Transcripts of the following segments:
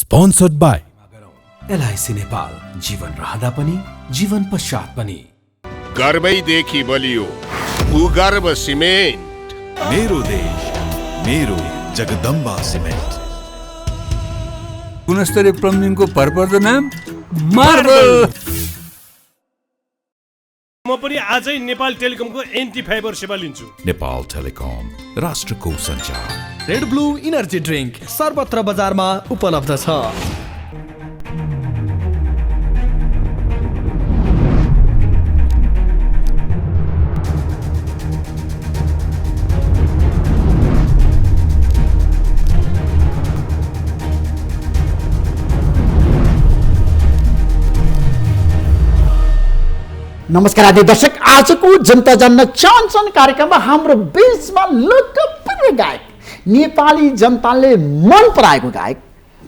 Sponsored by LIC Nepal, जीवन रहँदा पनि जीवन पश्चात पनि। गर्वैदेखि बलियो भूगर्भ सिमेन्ट। मेरो देश मेरो जगदम्बा सिमेन्ट। गुणस्तरीय प्लम्बिङको भरपर्दो नाम मार्बल। म पनि आजै नेपाल टेलिकमको एन्टी फाइबर सेवा लिन्छु। नेपाल टेलिकम, राष्ट्रको सञ्चार। रेड ब्लू इनर्जी ड्रिंक सर्वत्र बजारमा उपलब्ध छ। नमस्कार आदि दर्शक, आजको जनता जान्न चाहन्छन् कार्यक्रममा हाम्रो बीचमा लोकप्रिय गायक, नेपाली जनताले मन पराएको गायक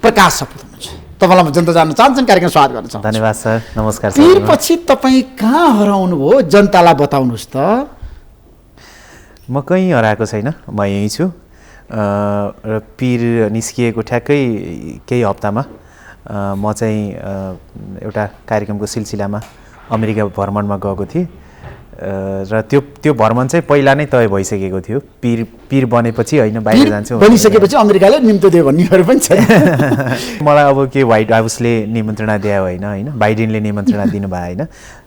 प्रकाश सपुत हुनुहुन्छ। तपाईँलाई म जनता जान्न चाहन्छन् कार्यक्रम स्वागत गर्न चाहन्छु। धन्यवाद सर, नमस्कार सर। पिरपछि तपाईँ कहाँ हराउनु भयो जनतालाई बताउनुहोस् त। म कहीँ हराएको छैन, म यहीँ छु र पिर निस्किएको ठ्याक्कै केही हप्तामा म चाहिँ एउटा कार्यक्रमको सिलसिलामा अमेरिका भ्रमणमा गएको थिएँ र त्यो भ्रमण चाहिँ पहिला नै तय भइसकेको थियो। पिर बनेपछि होइन, बाहिर जान्छु बनिसकेपछि अमेरिकाले निम्तो दियो भन्नेहरू पनि छ। मलाई अब के व्हाइट हाउसले निमन्त्रणा दियो होइन, बाइडेनले निमन्त्रणा दिनुभयो होइन,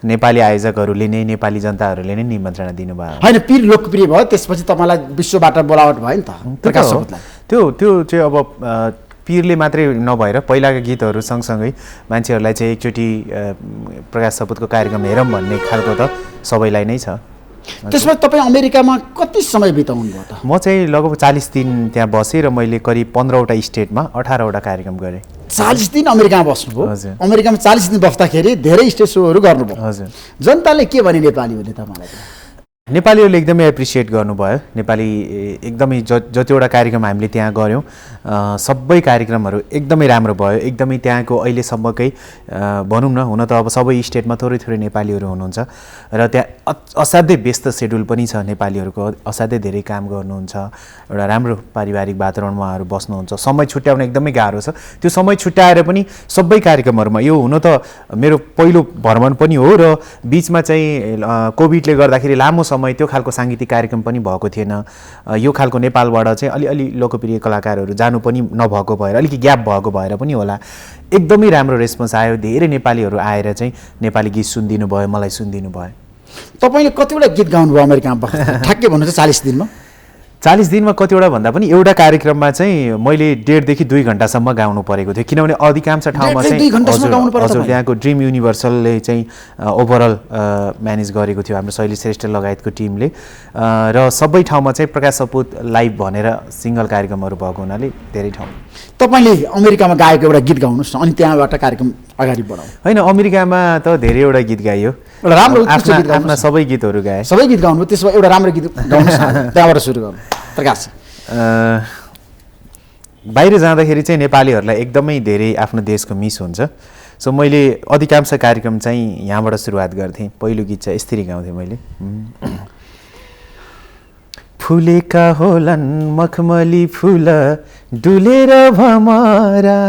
नेपाली आयोजकहरूले नै, नेपाली जनताहरूले नै निमन्त्रणा दिनुभयो होइन। पिर लोकप्रिय भयो, त्यसपछि तपाईँलाई विश्वबाट बोलावट भयो नि त प्रकाश सपुतलाई। त्यो चाहिँ अब पिरले मात्रै नभएर पहिलाका गीतहरू सँगसँगै मान्छेहरूलाई चाहिँ एकचोटि प्रकाश सपुतको कार्यक्रम हेरौँ भन्ने खालको त सबैलाई नै छ। त्यसमा तपाईँ अमेरिकामा कति समय बिताउनु भयो त? म चाहिँ लगभग 40 दिन त्यहाँ बसेँ र मैले करिब 15वटा स्टेटमा 18वटा कार्यक्रम गरेँ। 40 दिन अमेरिकामा बस्नुभयो? हजुर। अमेरिकामा 40 दिन बस्दाखेरि धेरै स्टेज सोहरू गर्नुभयो। हजुर। जनताले के भने नेपालीहरूले तपाईँलाई? नेपालीहरूले एकदमै एप्रिसिएट गर्नुभयो। नेपाली एकदमै जतिवटा कार्यक्रम हामीले त्यहाँ गऱ्यौँ सबै कार्यक्रमहरू एकदमै राम्रो भयो। एकदमै त्यहाँको अहिलेसम्मकै भनौँ न, हुन त अब सबै स्टेटमा थोरै थोरै नेपालीहरू हुनुहुन्छ र त्यहाँ असाध्यै व्यस्त सेड्युल पनि छ नेपालीहरूको, असाध्यै धेरै काम गर्नुहुन्छ। एउटा राम्रो पारिवारिक वातावरणमा उहाँहरू बस्नुहुन्छ। समय छुट्याउन एकदमै गाह्रो छ। त्यो समय छुट्याएर पनि सबै कार्यक्रमहरूमा, यो हुन त मेरो पहिलो भ्रमण पनि हो र बिचमा चाहिँ कोभिडले गर्दाखेरि लामो समय त्यो खालको साङ्गीतिक कार्यक्रम पनि भएको थिएन। यो खालको नेपालबाट चाहिँ अलिअलि लोकप्रिय कलाकारहरू जानु पनि नभएको भएर, अलिकति ग्याप भएको भएर पनि होला, एकदमै राम्रो रेस्पोन्स आयो। धेरै नेपालीहरू आएर चाहिँ नेपाली गीत सुनिदिनु भयो, मलाई सुनिदिनु भयो। तपाईँले कतिवटा गीत गाउनुभयो अमेरिकामा? ठ्याक्कै भन्नु चाहिँ 40 दिनमा? 40 दिनमा कतिवटा भन्दा पनि एउटा कार्यक्रममा चाहिँ मैले 1.5देखि 2 घन्टासम्म गाउनु परेको थियो, किनभने अधिकांश ठाउँमा चाहिँ हजुर त्यहाँको ड्रिम युनिभर्सलले चाहिँ ओभरअल म्यानेज गरेको थियो हाम्रो शैली श्रेष्ठ लगायतको टिमले र सबै ठाउँमा चाहिँ प्रकाश सपुत लाइभ भनेर सिङ्गल कार्यक्रमहरू भएको हुनाले धेरै ठाउँ। तपाईँले अमेरिकामा गाएको एउटा गीत गाउनुहोस् न, अनि त्यहाँबाट कार्यक्रम अगाडि बढाउँ। होइन, अमेरिकामा त धेरैवटा गीत गाइयो, एउटा राम्रो आफ्ना सबै गीतहरू गाए। सबै गीत गाउनुभयो, त्यसमा एउटा राम्रो गीत गाउनुहोस् न, त्यहाँबाट सुरु गर्नु प्रकाश। बाहिर जाँदाखेरि चाहिँ नेपालीहरूलाई एकदमै धेरै आफ्नो देशको मिस हुन्छ। सो मैले अधिकांश कार्यक्रम चाहिँ यहाँबाट सुरुवात गर्थेँ। पहिलो गीत चाहिँ यसरी गाउँथेँ मैले। फुलेका होलान् मखमली फुल डुलेर भमरा,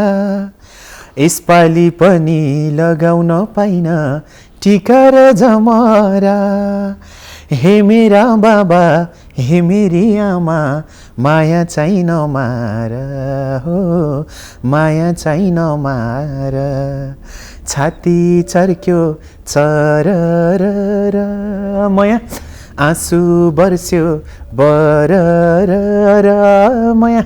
यसपालि पनि लगाउन पाइन टिका र जमरा। हे मेरा बाबा, हे मेरी आमा, माया चाहिँ नमार हो, माया चाहिँ नमार। छाती चर्क्यो चरर माया, आँसु बर्स्यो बरर माया,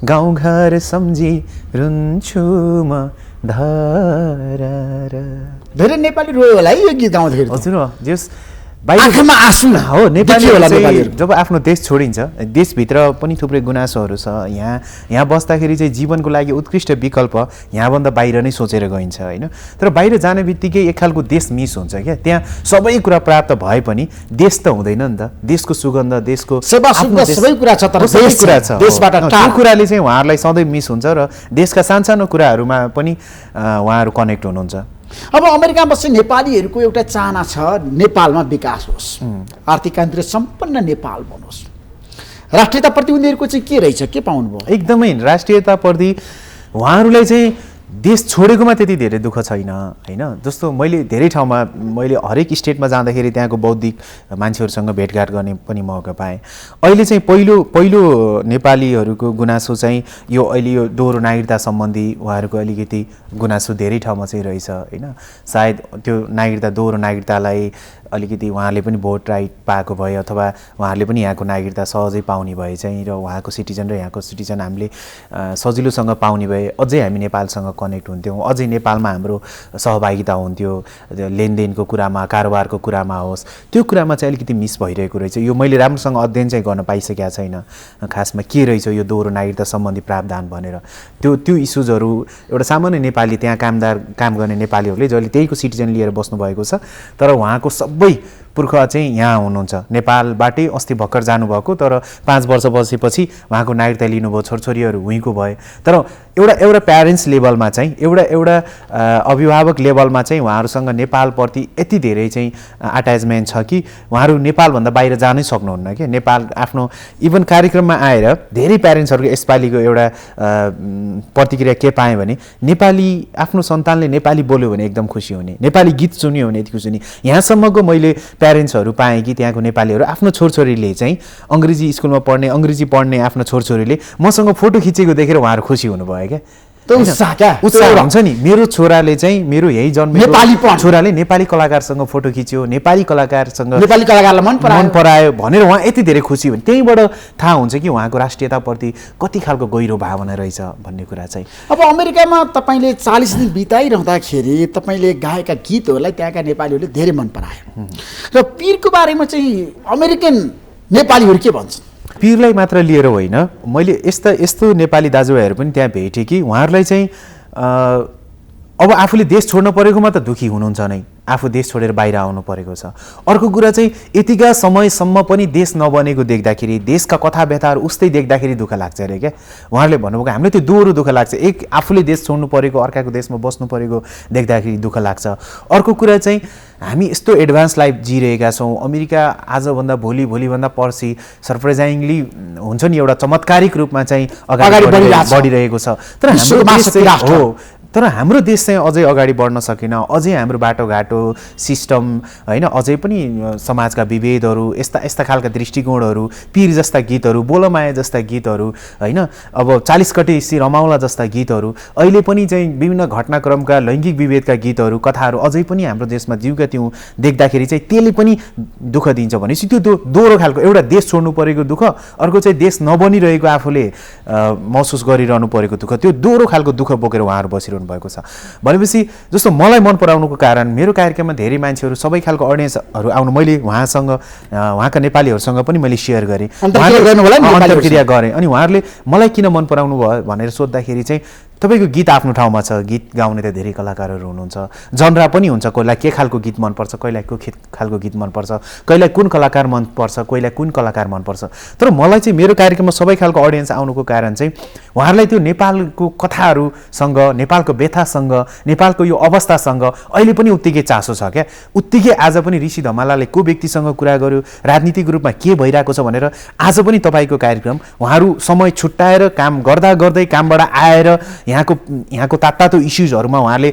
गाउँघर सम्झी रुन्छु म धरर। धेरै नेपाली रोयो होला है यो गीत गाउँदाखेरि? हजुर, जस आँखामा आँसु हो। नेपाली जब आफ्नो देश छोडिन्छ, देशभित्र पनि थुप्रै गुनासोहरू छ। यहाँ बस्दाखेरि चाहिँ जीवनको लागि उत्कृष्ट विकल्प यहाँभन्दा बाहिर नै सोचेर गइन्छ होइन। तर बाहिर जाने बित्तिकै एक खालको देश मिस हुन्छ क्या। त्यहाँ सबै कुरा प्राप्त भए पनि देश त हुँदैन नि त। देशको सुगन्ध, देशको सेवा सुविधा सबै कुरा छ, तर सबै कुरा छ। देशबाट त्यो कुराले चाहिँ उहाँहरूलाई सधैँ मिस हुन्छ र देशका सानसानो कुराहरूमा पनि उहाँहरू कनेक्ट हुनुहुन्छ। अब अमेरिकामा बस्ने नेपालीहरूको एउटा चाहना छ नेपालमा विकास होस्, आर्थिक कान्तिले सम्पन्न नेपाल बनोस्। राष्ट्रियताप्रति उनीहरूको चाहिँ के रहेछ, के पाउनुभयो? एकदमै राष्ट्रियताप्रति उहाँहरूलाई चाहिँ देश छोडेकोमा त्यति धेरै दुःख छैन होइन। जस्तो मैले धेरै ठाउँमा मैले हरेक स्टेटमा जाँदाखेरि त्यहाँको बौद्धिक मान्छेहरूसँग भेटघाट गर्ने पनि मौका पाएँ। अहिले चाहिँ पहिलो नेपालीहरूको गुनासो चाहिँ यो अहिले यो दोहोरो नागरिकता सम्बन्धी उहाँहरूको अलिकति गुनासो धेरै ठाउँमा चाहिँ रहेछ होइन। सायद त्यो दोहोरो नागरिकतालाई अलिकति उहाँले पनि भोट राइट पाएको भए अथवा उहाँहरूले पनि यहाँको नागरिकता सहजै पाउने भए चाहिँ र उहाँको सिटिजन र यहाँको सिटिजन हामीले सजिलोसँग पाउने भए अझै हामी नेपालसँग कनेक्ट हुन्थ्यौँ, अझै नेपालमा हाम्रो सहभागिता हुन्थ्यो लेनदेनको कुरामा, कारोबारको कुरामा होस्, त्यो कुरामा चाहिँ अलिकति मिस भइरहेको रहेछ। यो मैले राम्रोसँग अध्ययन चाहिँ गर्न पाइसकेको छैन खासमा के रहेछ यो दोहोरो नागरिकता सम्बन्धी प्रावधान भनेर। त्यो इस्युजहरू एउटा सामान्य नेपाली त्यहाँ काम गर्ने नेपालीहरूले जहिले त्यहीको सिटिजन लिएर बस्नुभएको छ, तर उहाँको सबै पुर्खा चाहिँ यहाँ हुनुहुन्छ, नेपालबाटै अस्ति भर्खर जानुभएको, तर 5 वर्ष बसेपछि उहाँको नागरिकता लिनुभयो, छोरछोरीहरू उहीँको भए। तर एउटा प्यारेन्ट्स लेभलमा चाहिँ एउटा अभिभावक लेभलमा चाहिँ उहाँहरूसँग नेपालप्रति यति धेरै चाहिँ अट्याचमेन्ट छ कि उहाँहरू नेपालभन्दा बाहिर जानै सक्नुहुन्न कि। नेपाल आफ्नो इभन कार्यक्रममा आएर धेरै प्यारेन्ट्सहरूको यसपालिको एउटा प्रतिक्रिया के पाएँ भने नेपाली आफ्नो सन्तानले नेपाली बोल्यो भने एकदम खुसी हुने, नेपाली गीत सुन्यो भने यति खुसी हुने। यहाँसम्मको मैले प्यारेन्ट्सहरू पाएँ कि त्यहाँको नेपालीहरू आफ्नो छोरछोरीले चाहिँ अङ्ग्रेजी स्कुलमा पढ्ने, अङ्ग्रेजी पढ्ने आफ्नो छोरछोरीले मसँग फोटो खिचेको देखेर उहाँहरू खुसी हुनुभयो क्या। उत्साह हुन्छ नि, मेरो छोराले चाहिँ मेरो यही जन्मेको छोराले नेपाली कलाकारसँग फोटो खिच्यो, नेपाली कलाकारलाई मन परायो भनेर उहाँ यति धेरै खुसी हुन्। त्यहीँबाट थाहा हुन्छ कि उहाँको राष्ट्रियताप्रति कति खालको गहिरो भावना रहेछ भन्ने कुरा चाहिँ। अब अमेरिकामा तपाईँले 40 दिन बिताइरहँदाखेरि तपाईँले गाएका गीतहरूलाई त्यहाँका नेपालीहरूले धेरै मन परायो र पीरको बारेमा चाहिँ अमेरिकन नेपालीहरू के भन्छन्? पीरलाई मात्र लिएर होइन, मैले यस्तो नेपाली दाजुभाइहरू पनि त्यहाँ भेटेँ कि उहाँहरूलाई चाहिँ अब आफूले देश छोड्न परेकोमा त दुःखी हुनुहुन्छ नै, आफू देश छोडेर बाहिर आउनु परेको छ। अर्को कुरा चाहिँ यतिका समयसम्म पनि देश नबनेको देख्दाखेरि, देशका कथा व्यथाहरू उस्तै देख्दाखेरि दुःख लाग्छ अरे क्या। उहाँहरूले भन्नुभएको हामीले त्यो दोहोरो दुःख लाग्छ, एक आफूले देश छोड्नु परेको, अर्काको देशमा बस्नु परेको देख्दाखेरि दुःख लाग्छ। अर्को कुरा चाहिँ हामी यस्तो एडभान्स लाइफ जिइरहेका छौँ, अमेरिका आजभन्दा भोलिभन्दा पर्सि सरप्राइजिङली हुन्छ नि एउटा चमत्कारिक रूपमा चाहिँ अगाडि बढिरहेको छ। तर हाम्रो देश चाहिँ अझै अगाडि बढ्न सकेन, अझै हाम्रो बाटोघाटो सिस्टम होइन, अझै पनि समाजका विभेदहरू, यस्ता खालका दृष्टिकोणहरू, पीर जस्ता गीतहरू, बोलमाया जस्ता गीतहरू होइन, अब 40 कटी सी रमाउला जस्ता गीतहरू, अहिले पनि चाहिँ विभिन्न घटनाक्रमका लैङ्गिक विभेदका गीतहरू, कथाहरू अझै पनि हाम्रो देशमा जिउका त्यौँ देख्दाखेरि चाहिँ त्यसले पनि दुःख दिन्छ भनेपछि त्यो दोहोरो खालको एउटा देश छोड्नु परेको दुःख, अर्को चाहिँ देश नबनिरहेको आफूले महसुस गरिरहनु परेको दुःख, त्यो दोहोरो खालको दुःख बोकेर उहाँहरू बसिरहनु भएको छ। भनेपछि जस्तो मलाई मन पराउनुको कारण मेरो कार्यक्रममा धेरै मान्छेहरू सबै खालको अडियन्सहरू आउनु, मैले उहाँका नेपालीहरूसँग पनि मैले सेयर गरेँ, अन्तर्क्रिया गरेँ। अनि उहाँहरूले मलाई किन मन पराउनु भयो भनेर सोद्धाखेरि चाहिँ तपाईँको गीत आफ्नो ठाउँमा छ, गीत गाउने त धेरै कलाकारहरू हुनुहुन्छ, जनरा पनि हुन्छ, कोहीलाई के खालको गीत मनपर्छ, कोहीलाई को खालको गीत मनपर्छ, कोहीलाई कुन कलाकार मनपर्छ, कोहीलाई कुन कलाकार मनपर्छ। तर मलाई चाहिँ मेरो कार्यक्रममा सबै खालको अडियन्स आउनुको कारण चाहिँ उहाँहरूलाई त्यो नेपालको कथाहरूसँग, नेपालको व्यथासँग, नेपालको यो अवस्थासँग अहिले पनि उत्तिकै चासो छ क्या। उत्तिकै आज पनि ऋषि धमालाले को व्यक्तिसँग कुरा गर्यो, राजनीतिक रूपमा के भइरहेको छ भनेर आज पनि तपाईँको कार्यक्रम उहाँहरू समय छुट्याएर काम गर्दै कामबाट आएर यहाँको तातो इस्युजहरूमा उहाँहरूले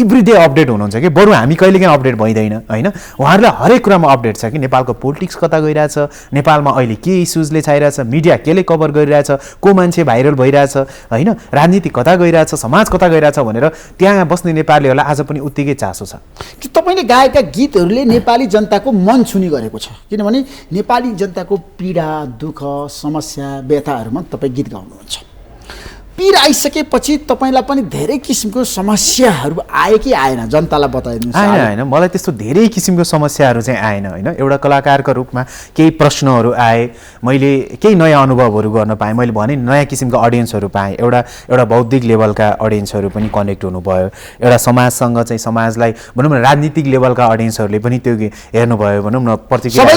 एभ्रिडे अपडेट हुनुहुन्छ कि, बरु हामी कहिलेकाहीँ अपडेट भइँदैन होइन। उहाँहरूलाई हरेक कुरामा अपडेट छ कि नेपालको पोलिटिक्स कता गइरहेछ, नेपालमा अहिले के इस्युजले छाइरहेछ, मिडिया केले कभर गरिरहेछ, को मान्छे भाइरल भइरहेछ होइन, राजनीति कता गइरहेछ, समाज कता गइरहेछ भनेर त्यहाँ बस्ने नेपालीहरूलाई आज पनि उत्तिकै चासो छ। तपाईँले गाएका गीतहरूले नेपाली जनताको मन छुने गरेको छ, किनभने नेपाली जनताको पीडा, दुःख, समस्या, व्यथाहरूमा तपाईँ गीत गाउनुहुन्छ। पीर आइसकेपछि तपाईँलाई पनि धेरै किसिमको समस्याहरू आए कि आएन, जनतालाई बताइदिनुहोस्। होइन, मलाई त्यस्तो धेरै किसिमको समस्याहरू चाहिँ आएन होइन। एउटा कलाकारको रूपमा केही प्रश्नहरू आए, मैले केही नयाँ अनुभवहरू गर्न पाएँ, मैले भने नयाँ किसिमको अडियन्सहरू पाएँ, एउटा बौद्धिक लेभलका अडियन्सहरू पनि कनेक्ट हुनुभयो, एउटा समाजसँग चाहिँ समाजलाई भनौँ न राजनीतिक लेभलका अडियन्सहरूले पनि त्यो हेर्नुभयो, भनौँ न प्रतिक्रिया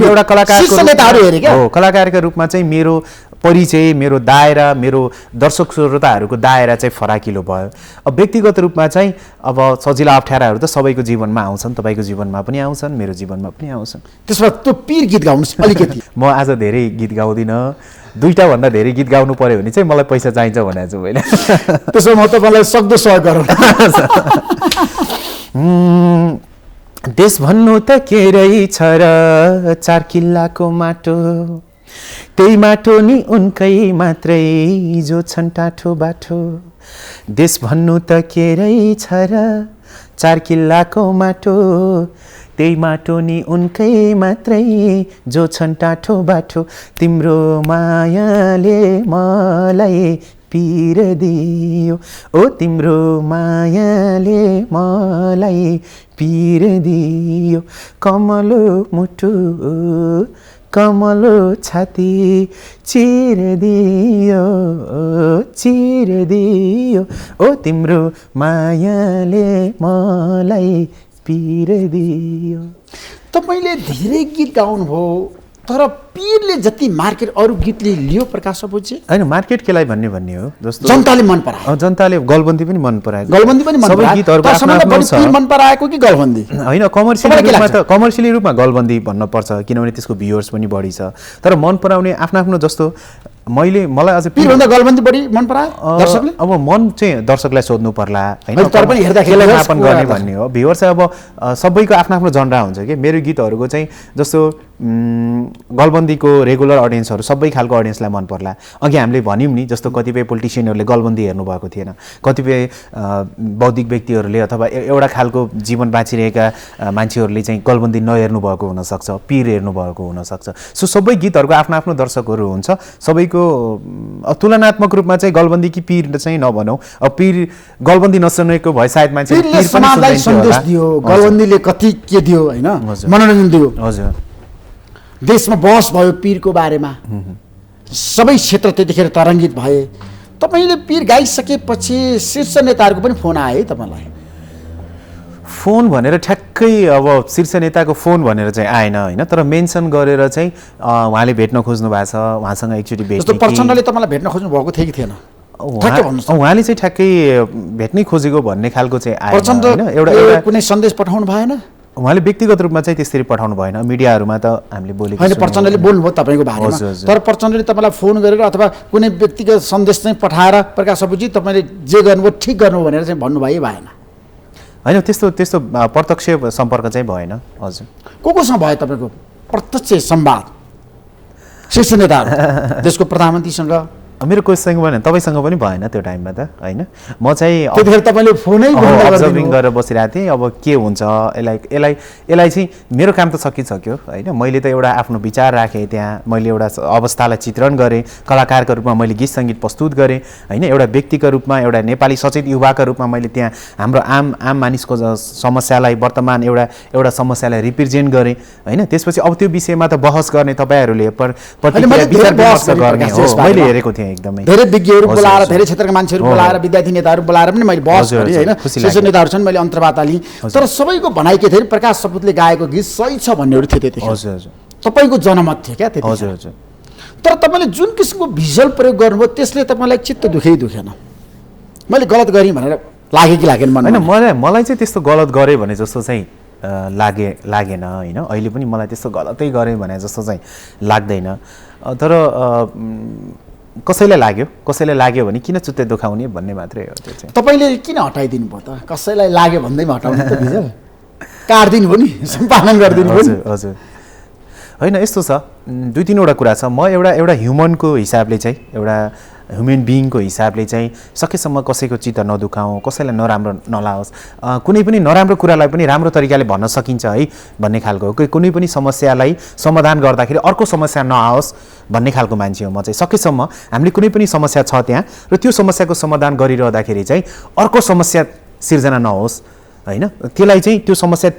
एउटा कलाकारका रूपमा चाहिँ मेरो परिचय, मेरो दायरा, मेरो दर्शक श्रोताहरूको दायरा चाहिँ फराकिलो भयो। अब व्यक्तिगत रूपमा चाहिँ अब सजिला अप्ठ्याराहरू त सबैको जीवनमा आउँछन्, तपाईँको जीवनमा पनि आउँछन्, मेरो जीवनमा पनि आउँछन्। त्यसमा त्यो पीर गीत गाउनुहोस् अलिकति। म आज धेरै गीत गाउँदिनँ, 2टा भन्दा धेरै गीत गाउनु पर्यो भने चाहिँ मलाई पैसा चाहिन्छ भनेको छु मैले। त्यसो म तपाईँलाई सक्दो सहयोग गरौँ। देश भन्नु त के रहेछ र 4 किल्लाको माटो, त्यही माटो नि उनकै मात्रै जो छन् टाठो बाठो। देश भन्नु त के रहेछ र 4 किल्लाको माटो, त्यही माटो नि उनकै मात्रै जो छन् टाठो बाठो। तिम्रो मायाले मलाई पिर दियो, ओ तिम्रो मायाले मलाई पिर दियो। कमलो मुटु कमलो छाती चिर दियो, चिर दियो, ओ तिम्रो मायाले मलाई पिर दियो। तपाईँले धेरै गीत गाउनुभयो, तर पिरले जति मार्केट अरू गीतले लियो प्रकाश सपुजी? होइन, मार्केट केलाई भन्ने हो जस्तो जनताले मन परायो। जनताले गलबन्दी पनि मन परायो, गलबन्दी पनि मन परायो। गीतहरुको पिर मन पराएको कि गलबन्दी? होइन, कमर्सियली रूपमा गलबन्दी भन्नुपर्छ, किनभने त्यसको भ्युअर्स पनि बढी छ। तर मन पराउने आफ्नो जस्तो मलाई अझै पिरभन्दा गलबन्दी बढी मन परायो दर्शकले। अब मन चाहिँ दर्शकलाई सोध्नु पर्ला हैन, तर पनि हेर्दाखेरि मापन गर्ने भन्ने हो। भ्युअर चाहिँ अब सबैको आफ्नो जनरा हुन्छ कि। मेरो गीतहरूको चाहिँ जस्तो गलबन्दीको रेगुलर अडियन्सहरू सबै खालको अडियन्सलाई मन पर्ला। अघि हामीले भन्यौँ नि, जस्तो कतिपय पोलिटिसियनहरूले गलबन्दी हेर्नुभएको थिएन, कतिपय बौद्धिक व्यक्तिहरूले अथवा एउटा खालको जीवन बाँचिरहेका मान्छेहरूले चाहिँ गलबन्दी नहेर्नु भएको हुनसक्छ, पिर हेर्नुभएको हुनसक्छ। सो सबै गीतहरूको आफ्नो दर्शकहरू हुन्छ। सबैको तुलनात्मक रूपमा चाहिँ गलबन्दी कि पिर चाहिँ नभनौँ। अब पिर गलबन्दी नसुनेको भए सायद मान्छे समाजलाई सन्देश दियो, गलबन्दीले कति के दियो हैन, मनोरञ्जन दियो। हजुर, देशमा बहस भयो पिरको बारेमा, सबै क्षेत्र त्यतिखेर तरङ्गित भए। तपाईँले पिर गाइसकेपछि शीर्ष नेताहरूको पनि फोन आयो है तपाईँलाई? फोन भनेर ठ्याक्कै अब शीर्ष नेताको फोन भनेर चाहिँ आएन होइन, तर मेन्सन गरेर चाहिँ उहाँले भेट्न खोज्नु भएको छ, उहाँसँग एकचोटि जस्तो प्रचण्डले तपाईँलाई भेट्न खोज्नु भएको थियो कि थिएन? उहाँले चाहिँ ठ्याक्कै भेट्नै खोजेको भन्ने खालको चाहिँ आयो। प्रचण्ड एउटा कुनै सन्देश पठाउनु भएन? उहाँले व्यक्तिगत रूपमा चाहिँ त्यसरी पठाउनु भएन, मिडियाहरूमा त हामीले बोलेको होइन। प्रचण्डले बोल्नुभयो तपाईँको बारेमा, तर प्रचण्डले तपाईँलाई फोन गरेर अथवा कुनै व्यक्तिगत सन्देश चाहिँ पठाएर प्रकाश सपुजी तपाईँले जे गर्नुभयो ठिक गर्नु भनेर चाहिँ भन्नुभयो भएन? होइन, त्यस्तो प्रत्यक्ष सम्पर्क चाहिँ भएन। हजुर, कोसँग भयो तपाईँको प्रत्यक्ष संवाद? शीर्ष नेताहरू, देशको प्रधानमन्त्रीसँग? मेरो कोहीसँग पनि, तपाईँसँग पनि भएन त्यो टाइममा त होइन। म चाहिँ त्यतिखेर तपाईँले फोनै अब्जर्भिङ गरेर बसिरहेको थिएँ। अब के हुन्छ यसलाई चाहिँ मेरो काम त सकिसक्यो होइन। मैले त एउटा आफ्नो विचार राखेँ त्यहाँ, मैले एउटा अवस्थालाई चित्रण गरेँ, कलाकारको रूपमा मैले गीत सङ्गीत प्रस्तुत गरेँ होइन। एउटा व्यक्तिको रूपमा, एउटा नेपाली सचेत युवाको रूपमा मैले त्यहाँ हाम्रो आम मानिसको समस्यालाई, वर्तमान एउटा समस्यालाई रिप्रेजेन्ट गरेँ होइन। त्यसपछि अब त्यो विषयमा त बहस गर्ने तपाईँहरूले विचार विमर्श गर्ने हो, मैले हेरेको थिएँ एकदमै। धेरै विज्ञहरू बोलाएर, धेरै क्षेत्रका मान्छेहरू बोलाएर, विद्यार्थी नेताहरू बोलाएर पनि मैले बहस गरेँ होइन। शीर्ष नेताहरूसँग मैले अन्तर्वार्ता लिएँ, तर सबैको भनाइ के थियो? प्रकाश सपुतले गाएको गीत सही छ भन्नेहरू थियो त्यतिखेर। हजुर हजुर, तपाईँको जनमत थियो क्या त्यति? हजुर हजुर। तर तपाईँले जुन किसिमको भिजुअल प्रयोग गर्नुभयो त्यसले तपाईँलाई चित्त दुखेन? मैले गलत गरेँ भनेर लाग्यो कि लागेन? होइन, मलाई चाहिँ त्यस्तो गलत गरेँ भने जस्तो चाहिँ लागेन होइन। अहिले पनि मलाई त्यस्तो गलतै गरेँ भने जस्तो चाहिँ लाग्दैन। तर कसैलाई लाग्यो भने किन चुत्ते दुखाउने भन्ने मात्रै हो त्यो चाहिँ। तपाईँले किन हटाइदिनु भयो त? कसैलाई लाग्यो भन्दैमा हटाउनु त भिजुअल काट्दिनु भयो नि, सम्पादन गरिदिनु भयो। हजुर हजुर, होइन यस्तो छ, 2-3वटा कुरा छ। म एउटा ह्युमनको हिसाबले चाहिँ, एउटा ह्युमन बिइङको हिसाबले चाहिँ सकेसम्म कसैको चित्त नदुखाउँ, कसैलाई नराम्रो नलाओस्, कुनै पनि नराम्रो कुरालाई पनि राम्रो तरिकाले भन्न सकिन्छ है भन्ने खालको, कुनै पनि समस्यालाई समाधान गर्दाखेरि अर्को समस्या नआओस् भन्ने खालको मान्छे हो म चाहिँ। सकेसम्म हामीले कुनै पनि समस्या छ त्यहाँ र त्यो समस्याको समाधान गरिरहँदाखेरि चाहिँ अर्को समस्या सिर्जना नहोस् होइन, त्यसलाई चाहिँ त्यो समस्या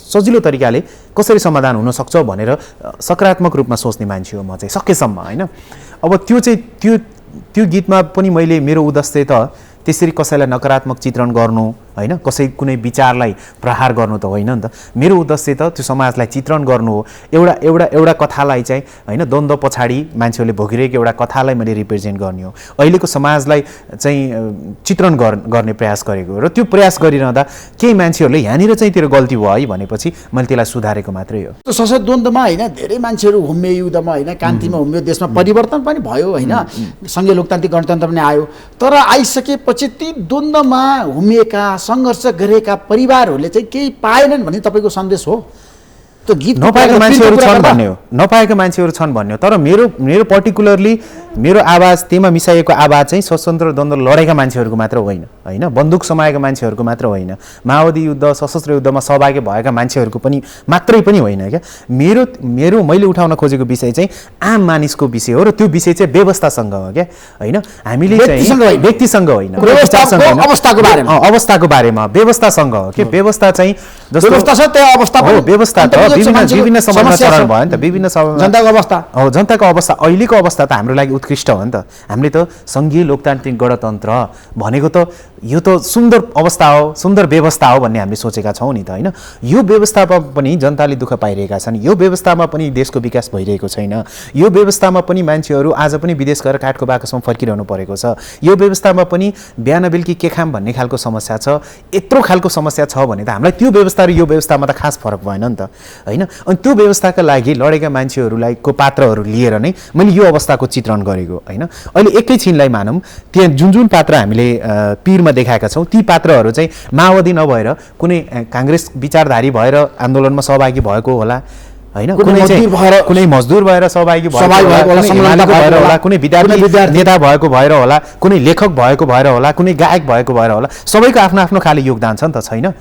सजिलो तरिकाले कसरी समाधान हुनसक्छ भनेर सकारात्मक रूपमा सोच्ने मान्छे हो म चाहिँ सकेसम्म होइन। अब त्यो गीतमा पनि मैले मेरो उद्देश्य त त्यसरी कसैलाई नकारात्मक चित्रण गर्नु होइन कसै कुनै विचारलाई प्रहार गर्नु त होइन नि त मेरो उद्देश्य त त्यो समाजलाई चित्रण गर्नु हो एउटा एउटा एउटा कथालाई चाहिँ होइन द्वन्द्व पछाडि मान्छेहरूले भोगिरहेको एउटा कथालाई मैले रिप्रेजेन्ट गर्ने हो अहिलेको समाजलाई चाहिँ चित्रण गर्ने प्रयास गरेको हो र त्यो प्रयास गरिरहँदा केही मान्छेहरूले यहाँनिर चाहिँ तेरो गल्ती भयो है भनेपछि मैले त्यसलाई सुधारेको मात्रै हो त्यो सशस्त्र द्वन्द्वमा होइन धेरै मान्छेहरू घुम्मे युद्धमा होइन कान्तिमा घुम्यो देशमा परिवर्तन पनि भयो होइन सङ्घीय लोकतान्त्रिक गणतन्त्र पनि आयो तर आइसकेपछि ती द्वन्द्वमा घुमिएका सङ्घर्ष गरेका परिवारहरूले चाहिँ केही पाएनन् भन्ने तपाईँको सन्देश हो त्यो गीत नपाएका मान्छेहरू छन् भन्ने हो नपाएका मान्छेहरू छन् भन्ने हो तर मेरो पर्टिकुलरली मेरो आवाज त्यहीमा मिसाइएको आवाज चाहिँ सशस्त्र द्वन्द्व लडेका मान्छेहरूको मात्र होइन होइन बन्दुक समाएका मान्छेहरूको मात्र होइन माओवादी युद्ध सशस्त्र युद्धमा सहभागी भएका मान्छेहरूको पनि मात्रै पनि होइन क्या मेरो मैले उठाउन खोजेको विषय चाहिँ आम मानिसको विषय हो र त्यो विषय चाहिँ व्यवस्थासँग हो क्या होइन हामीले चाहिँ व्यक्तिसँग होइन अवस्थाको बारेमा व्यवस्थासँग हो कि व्यवस्था चाहिँ जस्तो व्यवस्था छ त्यो अवस्था हो व्यवस्था त विभिन्न समयमा चरण भयो नि त विभिन्न जनताको अवस्था हो जनताको अवस्था अहिलेको अवस्था त हाम्रो लागि उत्कृष्ट हो नि त हामीले त सङ्घीय लोकतान्त्रिक गणतन्त्र भनेको त यो त सुन्दर अवस्था हो सुन्दर व्यवस्था हो भन्ने हामीले सोचेका छौँ नि त होइन यो व्यवस्थामा पनि जनताले दुःख पाइरहेका छन् यो व्यवस्थामा पनि देशको विकास भइरहेको छैन यो व्यवस्थामा पनि मान्छेहरू आज पनि विदेश गएर काठको बाकसमा फर्किरहनु परेको छ यो व्यवस्थामा पनि बिहान बेलुकी के खाम भन्ने खालको समस्या छ यत्रो खालको समस्या छ भने त हामीलाई त्यो व्यवस्था र यो व्यवस्थामा त खास फरक भएन नि त होइन अनि त्यो व्यवस्थाका लागि लडेका मान्छेहरूलाई को पात्रहरू लिएर नै मैले यो अवस्थाको चित्रण गरेको होइन अहिले एकैछिनलाई मानौँ त्यहाँ जुन पात्र हामीले पिरमा देखाएका छौँ ती पात्रहरू चाहिँ माओवादी नभएर कुनै काङ्ग्रेस विचारधारी भएर आन्दोलनमा सहभागी भएको होला होइन कुनै मजदुर भएर सहभागी भएर होला कुनै विद्यार्थी नेता भएको भएर होला कुनै लेखक भएको भएर होला कुनै गायक भएको भएर होला सबैको आफ्नो आफ्नो खाले योगदान छ नि त छैन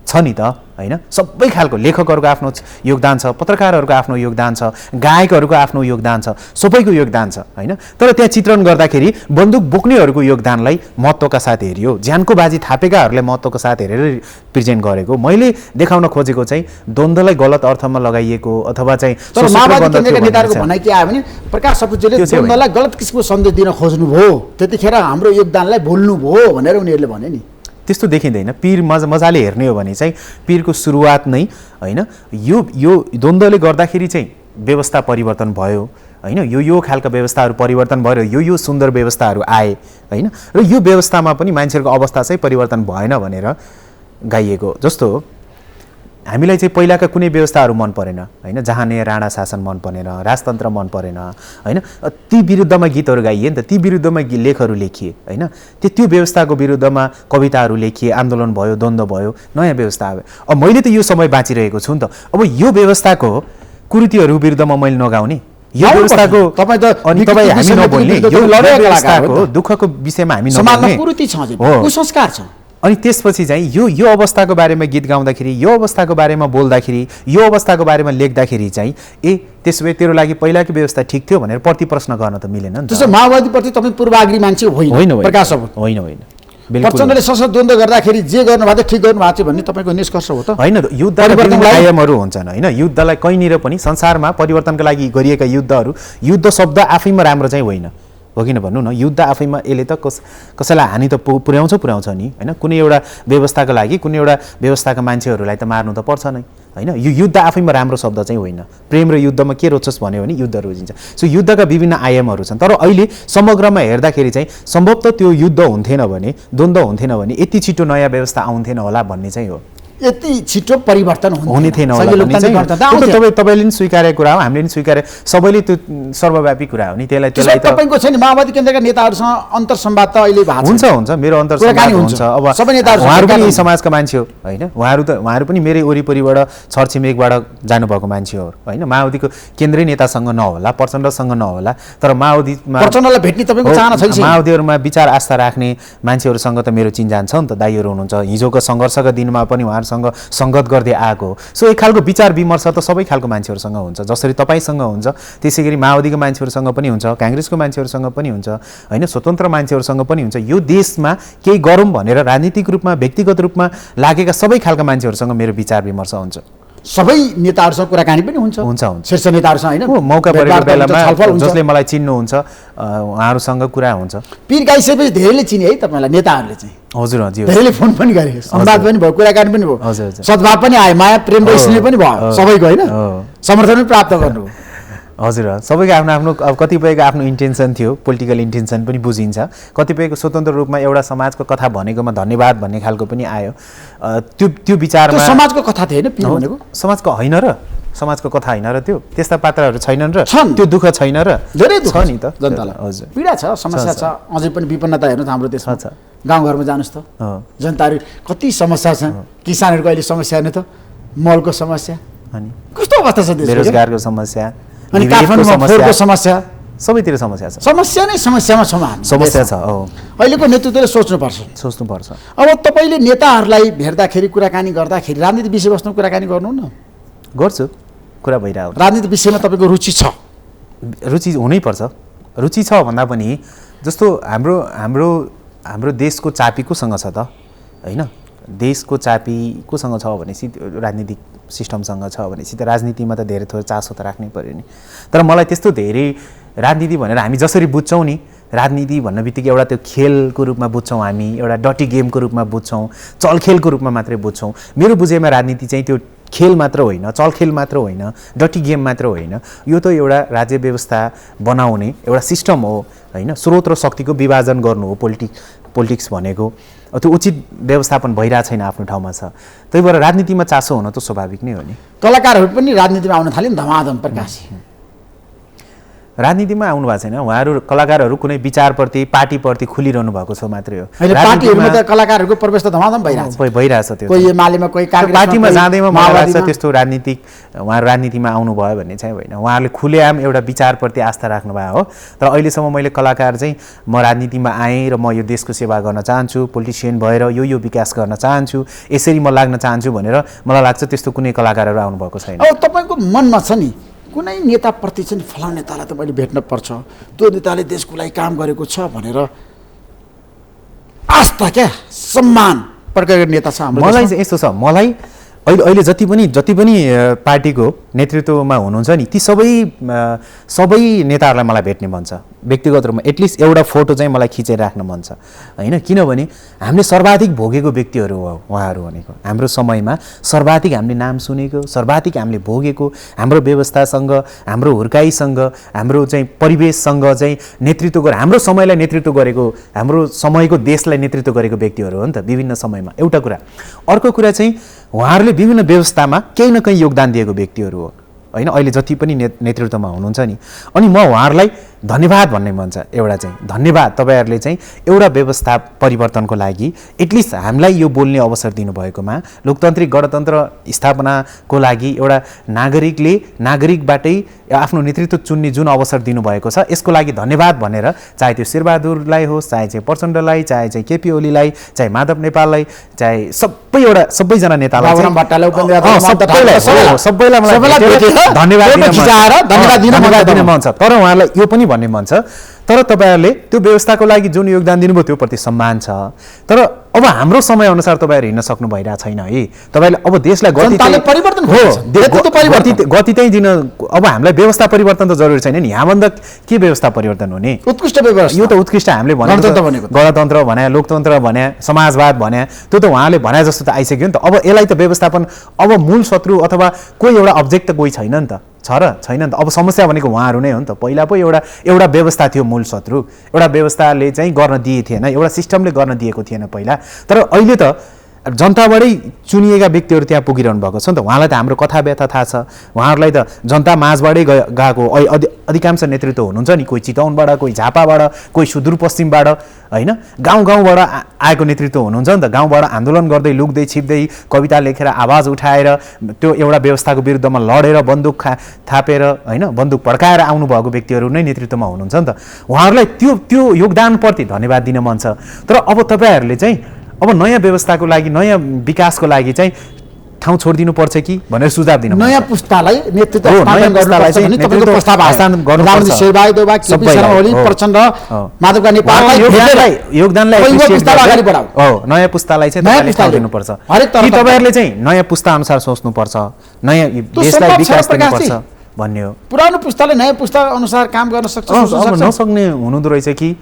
छ नि त होइन सबै खालको लेखकहरूको आफ्नो योगदान छ पत्रकारहरूको आफ्नो योगदान छ गायकहरूको आफ्नो योगदान छ सबैको योगदान छ होइन तर त्यहाँ चित्रण गर्दाखेरि बन्दुक बोक्नेहरूको योगदानलाई महत्त्वका साथ हेरियो ज्यानको बाजी थापेकाहरूलाई महत्त्वका साथ हेरेर प्रेजेन्ट गरेको मैले देखाउन खोजेको चाहिँ द्वन्द्वलाई गलत अर्थमा लगाइएको अथवा चाहिँ नेताहरूको भनाइ के आयो भने प्रकाश सपुजीले द्वन्द्वलाई गलत किसिमको सन्देश दिन खोज्नुभयो त्यतिखेर हाम्रो योगदानलाई भुल्नुभयो भनेर उनीहरूले भने नि त्यस्तो देखिँदैन पिर मजाले हेर्ने हो भने चाहिँ पिरको सुरुवात नै होइन यो द्वन्द्वले गर्दाखेरि चाहिँ व्यवस्था परिवर्तन भयो होइन यो खालका व्यवस्थाहरू परिवर्तन भएर यो सुन्दर व्यवस्थाहरू आए होइन र यो व्यवस्थामा पनि मान्छेहरूको अवस्था चाहिँ परिवर्तन भएन भनेर गाइएको जस्तो हामीलाई चाहिँ पहिलाका कुनै व्यवस्थाहरू मन परेन होइन जहाँने राणा शासन मन परेन राजतन्त्र मन परेन होइन ती विरुद्धमा गीतहरू गाइए नि त ती विरुद्धमा लेखहरू लेखिए होइन त्यो व्यवस्थाको विरुद्धमा कविताहरू लेखिए आन्दोलन भयो द्वन्द्व भयो नयाँ व्यवस्था आयो अब मैले त यो समय बाँचिरहेको छु नि त अब यो व्यवस्थाको कुरीतिहरू विरुद्धमा मैले नगाउने यो व्यवस्थाको तपाईँ हामी नबोल्ने यो व्यवस्थाको दुःखको विषयमा हामी नबोल्ने संस्कार छ अनि त्यसपछि चाहिँ यो अवस्थाको बारेमा गीत गाउँदाखेरि यो अवस्थाको बारेमा बोल्दाखेरि यो अवस्थाको बारेमा लेख्दाखेरि चाहिँ त्यसो भए तेरो लागि पहिलाको व्यवस्था ठिक थियो भनेर प्रति प्रश्न गर्न त मिलेन नि त्यसो माओवादीप्रति तपाईँ पूर्वाग्रही मान्छे होइन प्रकाश होइन प्रचण्डले सशस्त्र द्वन्द्व गर्दाखेरि जे गर्नुभएको ठिक गर्नुभएको थियो भन्ने तपाईँको निष्कर्ष हो त होइन युद्धका आयामहरू हुन्छन् होइन युद्धलाई कहीँनिर पनि संसारमा परिवर्तनका लागि गरिएका युद्ध शब्द आफैमा राम्रो चाहिँ होइन हो किन भन्नु न युद्ध आफैमा यसले त कसैलाई हानि त पुर्याउँछ नि होइन कुनै एउटा व्यवस्थाको लागि कुनै एउटा व्यवस्थाका मान्छेहरूलाई त मार्नु त पर्छ नै होइन यो युद्ध आफैमा राम्रो शब्द चाहिँ होइन प्रेम र युद्धमा के रोज्छस् भन्यो भने युद्ध रोजिन्छ सो युद्धका विभिन्न आयामहरू छन् तर अहिले समग्रमा हेर्दाखेरि चाहिँ सम्भवतः त्यो युद्ध हुन्थेन भने द्वन्द्व हुन्थेन भने यति छिटो नयाँ व्यवस्था आउँथेन होला भन्ने चाहिँ हो यति छिटो परिवर्तन हुने थिएन तपाईँले पनि स्वीकारेको कुरा हो हामीले पनि स्वीकारे सबैले त्यो सर्वव्यापी कुरा हो नि त्यसलाई तपाईँको छैन माओवादी केन्द्रका नेताहरूसँग अन्तर्संवाद त अहिले हुन्छ मेरो अन्तर्संवाद हुन्छ अब सबै नेताहरू उहाँहरू पनि समाजका मान्छे हो होइन उहाँहरू पनि मेरै वरिपरिबाट छरछिमेकबाट जानुभएको मान्छे हो होइन माओवादीको केन्द्रीय नेतासँग नहोला प्रचण्डसँग नहोला तर प्रचण्डलाई भेट्ने तपाईँको चाहना छैन माओवादीहरूमा विचार आस्था राख्ने मान्छेहरूसँग त मेरो चिन्जान छ नि त दाइहरू हुनुहुन्छ हिजोको सङ्घर्षका दिनमा पनि उहाँहरू संगत गर्दै आएको सो एक खालको विचार विमर्श त सबै खालको मान्छेहरूसँग हुन्छ जसरी तपाईँसँग हुन्छ त्यसै गरी माओवादीको मान्छेहरूसँग पनि हुन्छ काङ्ग्रेसको मान्छेहरूसँग पनि हुन्छ होइन स्वतन्त्र मान्छेहरूसँग पनि हुन्छ यो देशमा केही गरौँ भनेर राजनीतिक रूपमा व्यक्तिगत रूपमा लागेका सबै खालका मान्छेहरूसँग मेरो विचार विमर्श हुन्छ सबै नेताहरूसँग कुराकानी पनि हुन्छ हुन्छ। शीर्ष नेताहरूसँग होइन हो, मौका परेको भेटवार्ता हुन्छ, बेलामा छलफल हुन्छ। जसले मलाई चिन्नुहुन्छ उहाँहरूसँग कुरा हुन्छ। पीर गाइसकेपछि धेरैले चिने है तपाईँलाई, नेताहरूले चाहिँ हजुर हजुर धेरैले फोन पनि गरे, संवाद पनि भयो, कुराकानी पनि भयो, हजुर, हजुर। सद्भाव पनि आयो, माया प्रेम र स्नेह पनि भयो सबैको होइन, समर्थन पनि प्राप्त गर्नु। हजुर सबैको आफ्नो आफ्नो अब कतिपयको आफ्नो इन्टेन्सन थियो, पोलिटिकल इन्टेन्सन पनि बुझिन्छ, कतिपयको स्वतन्त्र रूपमा एउटा समाजको कथा भनेकोमा धन्यवाद भन्ने खालको पनि आयो। त्यो विचारमा समाजको कथा थियो होइन पीर भनेको, समाजको होइन र समाजको कथा होइन र त्यो त्यस्ता पात्रहरू छैनन् र छन्। त्यो दुःख छैन र धेरै दुःख छ नि त जनतालाई, हजुर पीडा छ, समस्या छ, अझै पनि विपन्नता हेर्नु हाम्रो देशमा छ। गाउँघरमा जानुहोस् त, जनताहरू कति समस्या छ, किसानहरूको अहिले समस्या हेर्नु त, मलको समस्या, अनि कस्तो अवस्था छ देशको, बेरोजगारको समस्या, अनि विभेदको काठमाडौँमा फोहोरको समस्या, सबैतिर समस्या छ। समस्या नै समस्यामा छौँ हामी समस्या छ देशमा। हो, अहिलेको नेतृत्वले सोच्नुपर्छ। सोच्नुपर्छ। अब तपाईँले नेताहरूलाई भेट्दाखेरि कुराकानी गर्दाखेरि राजनीति विषयवस्तुमा कुराकानी गर्नु न, गर्छु, कुरा भइरहेको राजनीति विषयमा तपाईँको रुचि छ, रुचि हुनैपर्छ। रुचि छ भन्दा पनि जस्तो हाम्रो हाम्रो हाम्रो देशको चापी कोसँग छ त होइन, देशको चापी कोसँग छ भनेपछि राजनीतिक सिस्टमसँग छ भनेपछि त राजनीतिमा त धेरै थोरै चासो त राख्नै पऱ्यो नि। तर मलाई त्यस्तो धेरै राजनीति भनेर हामी जसरी बुझ्छौँ नि, राजनीति भन्ने बित्तिकै एउटा त्यो खेलको रूपमा बुझ्छौँ हामी, एउटा डटी गेमको रूपमा बुझ्छौँ, चलखेलको रूपमा मात्रै बुझ्छौँ। मेरो बुझेमा राजनीति चाहिँ त्यो खेल मात्र होइन, चलखेल मात्र होइन, डटी गेम मात्र होइन, यो त एउटा राज्य व्यवस्था बनाउने एउटा सिस्टम हो होइन, स्रोत र शक्तिको विभाजन गर्नु हो पोलिटिक्स भनेको। त्यो उचित व्यवस्थापन भइरहेको छैन, आफ्नो ठाउँमा छ, त्यही भएर राजनीतिमा चासो हुन त स्वाभाविक नै हो नि। कलाकारहरू पनि राजनीतिमा आउन थाले नि, धमाधम प्रकाश राजनीतिमा आउनु भएको छैन उहाँहरू, कलाकारहरू कुनै विचारप्रति पार्टीप्रति खुलिरहनु भएको छ मात्रै हो। अहिले पार्टीहरूमा त कलाकारहरूको प्रवेश त धमाधम भइरहेछ त्यो, कोही एमालेमा कोही काङ्ग्रेसमा, पार्टीमा कोही जाँदैमा मलाई लाग्छ माओवादीमा। त्यस्तो राजनीतिक उहाँहरू राजनीतिमा आउनुभयो भन्ने चाहिँ होइन, उहाँहरूले खुलेआम एउटा विचारप्रति आस्था राख्नुभयो हो। तर अहिलेसम्म मैले कलाकार चाहिँ म राजनीतिमा आएँ र म यो देशको सेवा गर्न चाहन्छु, पोलिटिसियन भएर यो विकास गर्न चाहन्छु, यसरी म लाग्न चाहन्छु भनेर मलाई लाग्छ त्यस्तो कुनै कलाकारहरू आउनुभएको छैन। अब तपाईँको मनमा छ नि कुनै नेताप्रति चाहिँ फलानु नेतालाई तपाईँले भेट्न पर्छ, त्यो नेताले देशको लागि काम गरेको छ भनेर आस्था क्या सम्मान प्रकट गर्ने नेता छ हाम्रो मलाई देशमा? चाहिँ यस्तो छ, मलाई अहिले जति पनि पार्टीको नेतृत्वमा हुनुहुन्छ नि, ती सबै नेताहरूलाई मलाई भेट्ने मन छ व्यक्तिगत रूपमा। एटलिस्ट एउटा फोटो चाहिँ मलाई खिचेर राख्न मन छ होइन, किनभने हामीले सर्वाधिक भोगेको व्यक्तिहरू हो उहाँहरू भनेको। हाम्रो समयमा सर्वाधिक हामीले नाम सुनेको, सर्वाधिक हामीले भोगेको, हाम्रो व्यवस्थासँग, हाम्रो हुर्काइसँग, हाम्रो चाहिँ परिवेशसँग चाहिँ नेतृत्व गरेर हाम्रो समयलाई नेतृत्व गरेको, हाम्रो समयको देशलाई नेतृत्व गरेको व्यक्तिहरू हो नि त विभिन्न समयमा। एउटा कुरा, अर्को कुरा चाहिँ उहाँहरूले विभिन्न व्यवस्थामा केही न केही योगदान दिएको व्यक्तिहरू हो होइन, अहिले जति पनि नेतृत्वमा हुनुहुन्छ नि। अनि म उहाँहरूलाई धन्यवाद भन्ने मन छ, एउटा चाहिँ धन्यवाद तपाईँहरूले चाहिँ एउटा व्यवस्था परिवर्तनको लागि एटलिस्ट हामीलाई यो बोल्ने अवसर दिनुभएकोमा, लोकतान्त्रिक गणतन्त्र स्थापनाको लागि एउटा नागरिकबाटै आफ्नो नेतृत्व चुन्ने जुन अवसर दिनुभएको छ, यसको लागि धन्यवाद भनेर चाहे त्यो शेरबहादुरलाई होस्, चाहे चाहिँ प्रचण्डलाई, चाहे चाहिँ केपी ओलीलाई, चाहे माधव नेपाललाई, चाहे सबैजना नेतालाई धन्यवाद दिन मन छ। तर उहाँलाई यो पनि भन्ने मन छ, तर तपाईँहरूले त्यो व्यवस्थाको लागि जुन योगदान दिनुभयो त्यो प्रति सम्मान छ। तर अब हाम्रो समय अनुसार तपाईँहरू हिँड्न सक्नु भइरहेको छैन है, तपाईँले अब देशलाई गति चाहिँ दिन, अब हामीलाई व्यवस्था परिवर्तन त जरुरी छैन नि, यहाँभन्दा के व्यवस्था परिवर्तन हुने, उत्कृष्ट व्यवस्था, यो त उत्कृष्ट हामीले गणतन्त्र भने, लोकतन्त्र भने, समाजवाद भने, त्यो त उहाँले भने जस्तो त आइसक्यो नि त। अब यसलाई त व्यवस्थापन, अब मूल शत्रु अथवा कोही एउटा अब्जेक्ट त कोही छैन नि त, छ र छैन नि त। अब समस्या भनेको उहाँहरू नै हो नि त। पहिला पो एउटा व्यवस्था थियो मूल शत्रु, एउटा व्यवस्थाले चाहिँ गर्न दिए थिएन, एउटा सिस्टमले गर्न दिएको थिएन पहिला। तर अहिले त जनताबाटै चुनिएका व्यक्तिहरू त्यहाँ पुगिरहनु भएको छ नि त, उहाँलाई त हाम्रो कथा व्यथा थाहा छ, उहाँहरूलाई त जनता माझबाटै गएको अधिकांश नेतृत्व हुनुहुन्छ नि, कोही चितवनबाट, कोही झापाबाट, कोही सुदूरपश्चिमबाट होइन, गाउँबाट आएको नेतृत्व हुनुहुन्छ नि त। गाउँबाट आन्दोलन गर्दै, लुक्दै छिप्दै, कविता लेखेर, आवाज उठाएर, त्यो एउटा व्यवस्थाको विरुद्धमा लडेर, बन्दुक थापेर होइन, बन्दुक पड्काएर आउनुभएको व्यक्तिहरू नै नेतृत्वमा हुनुहुन्छ नि त। उहाँहरूलाई त्यो योगदानप्रति धन्यवाद दिन मन छ। तर अब तपाईँहरूले चाहिँ अब नयाँ व्यवस्थाको लागि, नयाँ विकासको लागि चाहिँ ठाउँ छोडिदिनु पर्छ कि भनेर सुझाव दिन नयाँ पुस्तालाई नेतृत्व हो, नयाँ हस्तान्तरण पुस्तालाई गर्नुपर्छ चाहिँ भन्ने तपाईँको नेतृत्व प्रस्ताव आयो। हस्तान्तरण गर्नुपर्छ। प्रधानमन्त्री शेरबहादुर देउवा, केपी सबैलाई, शर्मा ओली, हो। प्रचण्ड, हो। माधवका नेपाललाई भेटेर योगदानलाई पहिलो appreciate पुस्तालाई गर्दै- अगाडि बढाऊ। हो, नयाँ पुस्तालाई चाहिँ नयाँ तपाईँले ठाउँ पुस्ताले दिनुपर्छ हरेक कि तर्फबाट- तपाईँहरूले चाहिँ नयाँ पुस्ता अनुसार सोच्नुपर्छ, नयाँ देशलाई सम्भव छ विकास प्रकाशजी। दिनुपर्छ भन्ने हो। पुरानो पुस्ताले नयाँ पुस्ता अनुसार काम गर्न सक्छ, सोच्न अब सक्छ। नसक्ने हुनुहुँदो रहेछ कि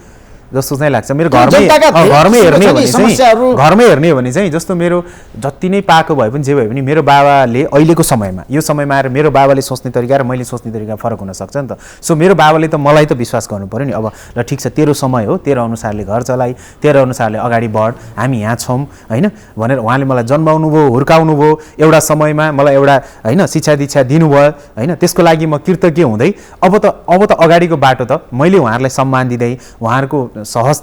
जस्तो चाहिँ लाग्छ मेरो त्यो घरमै जनताका धेरै घरमै हेर्ने समस्या भने चाहिँ समस्याहरू- घरमै हेर्ने हो भने चाहिँ जस्तो मेरो जति नै पाएको भए पनि जे भए पनि मेरो बाबाले अहिलेको समयमा यो समयमा आएर मेरो बाबाले सोच्ने तरिका र मैले सोच्ने तरिका फरक हुनसक्छ नि त। सो मेरो बाबाले त मलाई त विश्वास गर्नु पऱ्यो नि, अब ल ठिक छ तेरो समय हो, तेरो अनुसारले घर चलाइ, तेरो अनुसारले अगाडि बढ, हामी यहाँ छौँ होइन भनेर उहाँले मलाई जन्माउनु भयो, हुर्काउनु भयो, एउटा समयमा मलाई एउटा होइन शिक्षा दीक्षा दिनुभयो होइन, त्यसको लागि म कृतज्ञ हुँदै अब त अगाडिको बाटो त मैले उहाँहरूलाई सम्मान दिँदै उहाँहरूको सहज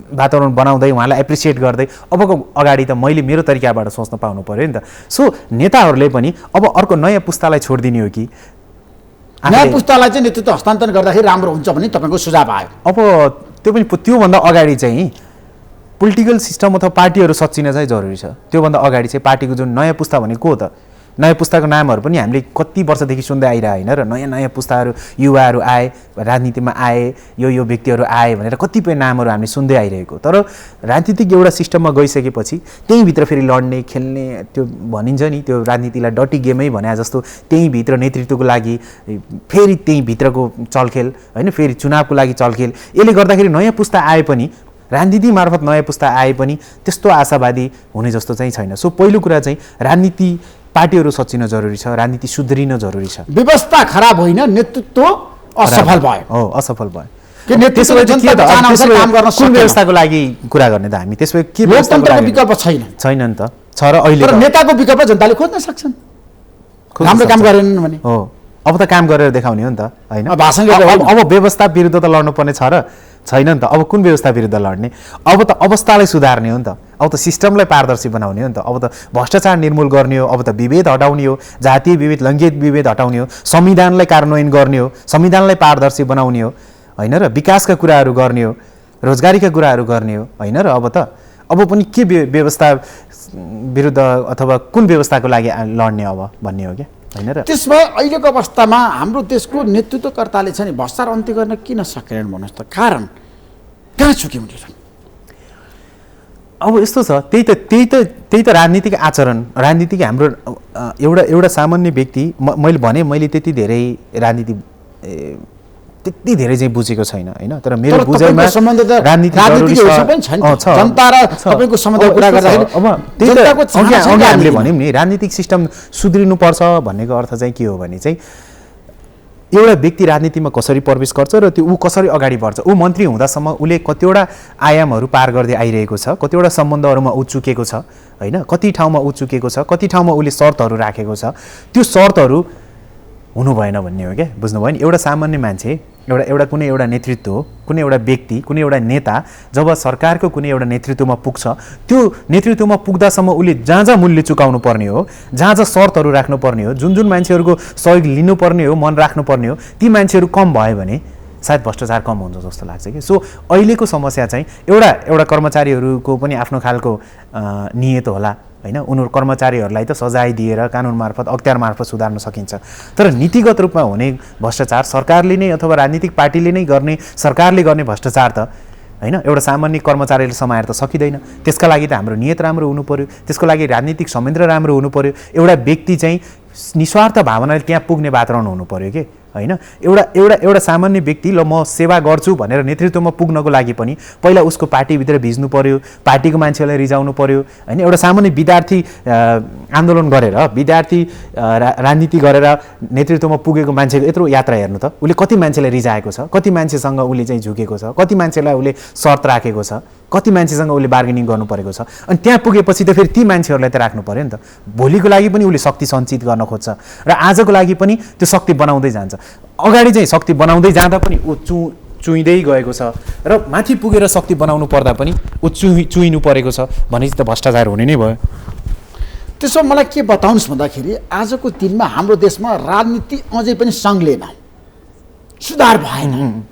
वातावरण बनाउँदै उहाँलाई एप्रिसिएट गर्दै अबको अगाडि त मैले मेरो तरिकाबाट सोच्न पाउनु पऱ्यो नि त। सो नेताहरूले पनि अब अर्को नयाँ पुस्तालाई छोडिदिने हो कि नयाँ पुस्तालाई चाहिँ नेतृत्व हस्तान्तरण गर्दाखेरि राम्रो हुन्छ भन्ने तपाईँको सुझाव आयो। अब त्यो पनि त्योभन्दा अगाडि चाहिँ पोलिटिकल सिस्टम अथवा पार्टीहरू सच्चिन चाहिँ जरुरी छ। त्योभन्दा अगाडि चाहिँ पार्टीको जुन नयाँ पुस्ता भनेको को हो त? नयाँ पुस्ताको नामहरू पनि हामीले कति वर्षदेखि सुन्दै आइरह होइन र नयाँ नयाँ पुस्ताहरू युवाहरू आए, राजनीतिमा आए, यो व्यक्तिहरू आए भनेर कतिपय नामहरू हामीले सुन्दै आइरहेको। तर राजनीतिक एउटा सिस्टममा गइसकेपछि त्यहीँभित्र फेरि लड्ने खेल्ने त्यो भनिन्छ नि त्यो राजनीतिलाई डटी गेमै भने जस्तो त्यहीँभित्र नेतृत्वको लागि फेरि त्यहीँभित्रको चलखेल होइन, फेरि चुनावको लागि चलखेल, यसले गर्दाखेरि नयाँ पुस्ता आए पनि राजनीति मार्फत नयाँ पुस्ता आए पनि त्यस्तो आशावादी हुने जस्तो चाहिँ छैन। सो पहिलो कुरा चाहिँ राजनीति पार्टीहरू सच्चिन जरुरी छ, राजनीति सुध्रिन जरुरी छ। व्यवस्था खराब होइन, नेतृत्व असफल भयो। हो, असफल भयो। कि नेतृत्व जनताको चाहनाअनुसार काम गर्न कुन सकेन। व्यवस्थाको लागि कुरा गर्ने त हामी त्यसमा के व्यवस्थाको लोकतन्त्रको लागि विकल्प छैन। छैन नि त छ र अहिले तर त नेताको विकल्प जनताले खोज्न सक्छन्, खोज्न राम्रो काम सक्छ। गरेनन् भने। हो, अब त काम गरेर देखाउने हो नि त होइन। अब भाषण गरेर होइन। अब व्यवस्था विरुद्ध त लड्नुपर्ने छ र छैन नि त। अब कुन व्यवस्था विरुद्ध लड्ने? अब त अवस्थालाई सुधार्ने हो नि त, अब त सिस्टमलाई पारदर्शी बनाउने हो नि त, अब त भ्रष्टाचार निर्मूल गर्ने हो, अब त विभेद हटाउने हो, जातीय विभेद लैङ्गिक विभेद हटाउने हो, संविधानलाई कार्यान्वयन गर्ने हो, संविधानलाई पारदर्शी बनाउने हो होइन र विकासका कुराहरू गर्ने हो, रोजगारीका कुराहरू गर्ने हो होइन र अब पनि के व्यवस्था विरुद्ध अथवा कुन व्यवस्थाको लागि लड्ने अब भन्ने हो क्या होइन र। त्यसो भए अहिलेको अवस्थामा हाम्रो देशको नेतृत्वकर्ताले चाहिँ भ्रष्टाचार अन्त्य गर्न किन सकेनन् भन्नुहोस् त? कारण कहाँ चुके उनीहरू? अब यस्तो छ, त्यही त राजनीतिक आचरण, राजनीतिक हाम्रो एउटा सामान्य व्यक्ति मैले भने मैले त्यति धेरै राजनीति त्यति धेरै चाहिँ बुझेको छैन होइन, तर मेरो बुझाइमा जनता र तपाईँको सम्बन्धको कुरा गर्दाखेरि अब त्यही हामीले भन्यौँ नि राजनीतिक सिस्टम सुध्रिनुपर्छ भन्नेको अर्थ चाहिँ के हो भने चाहिँ एउटा व्यक्ति राजनीतिमा कसरी प्रवेश गर्छ र त्यो ऊ कसरी अगाडि बढ्छ, ऊ मन्त्री हुँदासम्म उसले कतिवटा आयामहरू पार गर्दै आइरहेको छ, कतिवटा सम्बन्धहरूमा ऊ चुकेको छ होइन, कति ठाउँमा ऊ चुकेको छ, कति ठाउँमा उसले शर्तहरू राखेको छ, त्यो शर्तहरू हुनु भएन भन्ने हो क्या। बुझ्नुभयो नि? एउटा सामान्य मान्छे एउटा कुनै एउटा नेतृत्व, कुनै एउटा व्यक्ति, कुनै एउटा नेता जब सरकारको कुनै एउटा नेतृत्वमा पुग्छ, त्यो नेतृत्वमा पुग्दासम्म उसले जहाँ जहाँ मूल्य चुकाउनु पर्ने हो, जहाँ जहाँ शर्तहरू राख्नुपर्ने हो, जुन जुन मान्छेहरूको सहयोग लिनुपर्ने हो, मन राख्नुपर्ने हो, ती मान्छेहरू कम भयो भने सायद भ्रष्टाचार कम हुन्छ जस्तो लाग्छ कि। सो अहिलेको समस्या चाहिँ एउटा कर्मचारीहरूको पनि आफ्नो खालको नियत होला होइन, उनीहरू कर्मचारीहरूलाई त सजाय दिएर कानुन मार्फत अख्तियार मार्फत सुधार्न सकिन्छ, तर नीतिगत रूपमा हुने भ्रष्टाचार सरकारले नै अथवा राजनीतिक पार्टीले नै गर्ने, सरकारले गर्ने भ्रष्टाचार त होइन एउटा सामान्य कर्मचारीले समाएर त सकिँदैन। त्यसका लागि त हाम्रो नियत राम्रो हुनु पर्यो, त्यसको लागि राजनीतिक संयन्त्र राम्रो हुनु पर्यो, एउटा व्यक्ति चाहिँ निस्वार्थ भावनाले त्यहाँ पुग्ने वातावरण हुनु पर्यो कि होइन। एउटा सामान्य व्यक्ति ल म सेवा गर्छु भनेर नेतृत्वमा पुग्नको लागि पनि पहिला उसको पार्टीभित्र भिज्नु पर्यो, पार्टीको मान्छेलाई रिजाउनु पर्यो होइन। एउटा सामान्य विद्यार्थी आन्दोलन गरेर, विद्यार्थी राजनीति गरेर नेतृत्वमा पुगेको मान्छेको यत्रो यात्रा हेर्नु त, उसले कति मान्छेलाई रिजाएको छ, कति मान्छेसँग उसले चाहिँ झुकेको छ, कति मान्छेलाई उसले शर्त राखेको छ, कति मान्छेसँग उसले बार्गेनिङ गर्नु परेको छ, अनि त्यहाँ पुगेपछि त फेरि ती मान्छेहरूलाई त राख्नु पर्यो नि त। भोलिको लागि पनि उसले शक्ति सञ्चित गर्न खोज्छ र आजको लागि पनि त्यो शक्ति बनाउँदै जान्छ। अगाडि चाहिँ शक्ति बनाउँदै जाँदा पनि ऊ चुइँदै गएको छ र माथि पुगेर शक्ति बनाउनु पर्दा पनि ऊ चुइनु परेको छ भनेपछि त भ्रष्टाचार हुने नै भयो। त्यसो मलाई के बताउनुहोस् भन्दाखेरि आजको दिनमा हाम्रो देशमा राजनीति अझै पनि सङ्घलेन, सुधार भएन,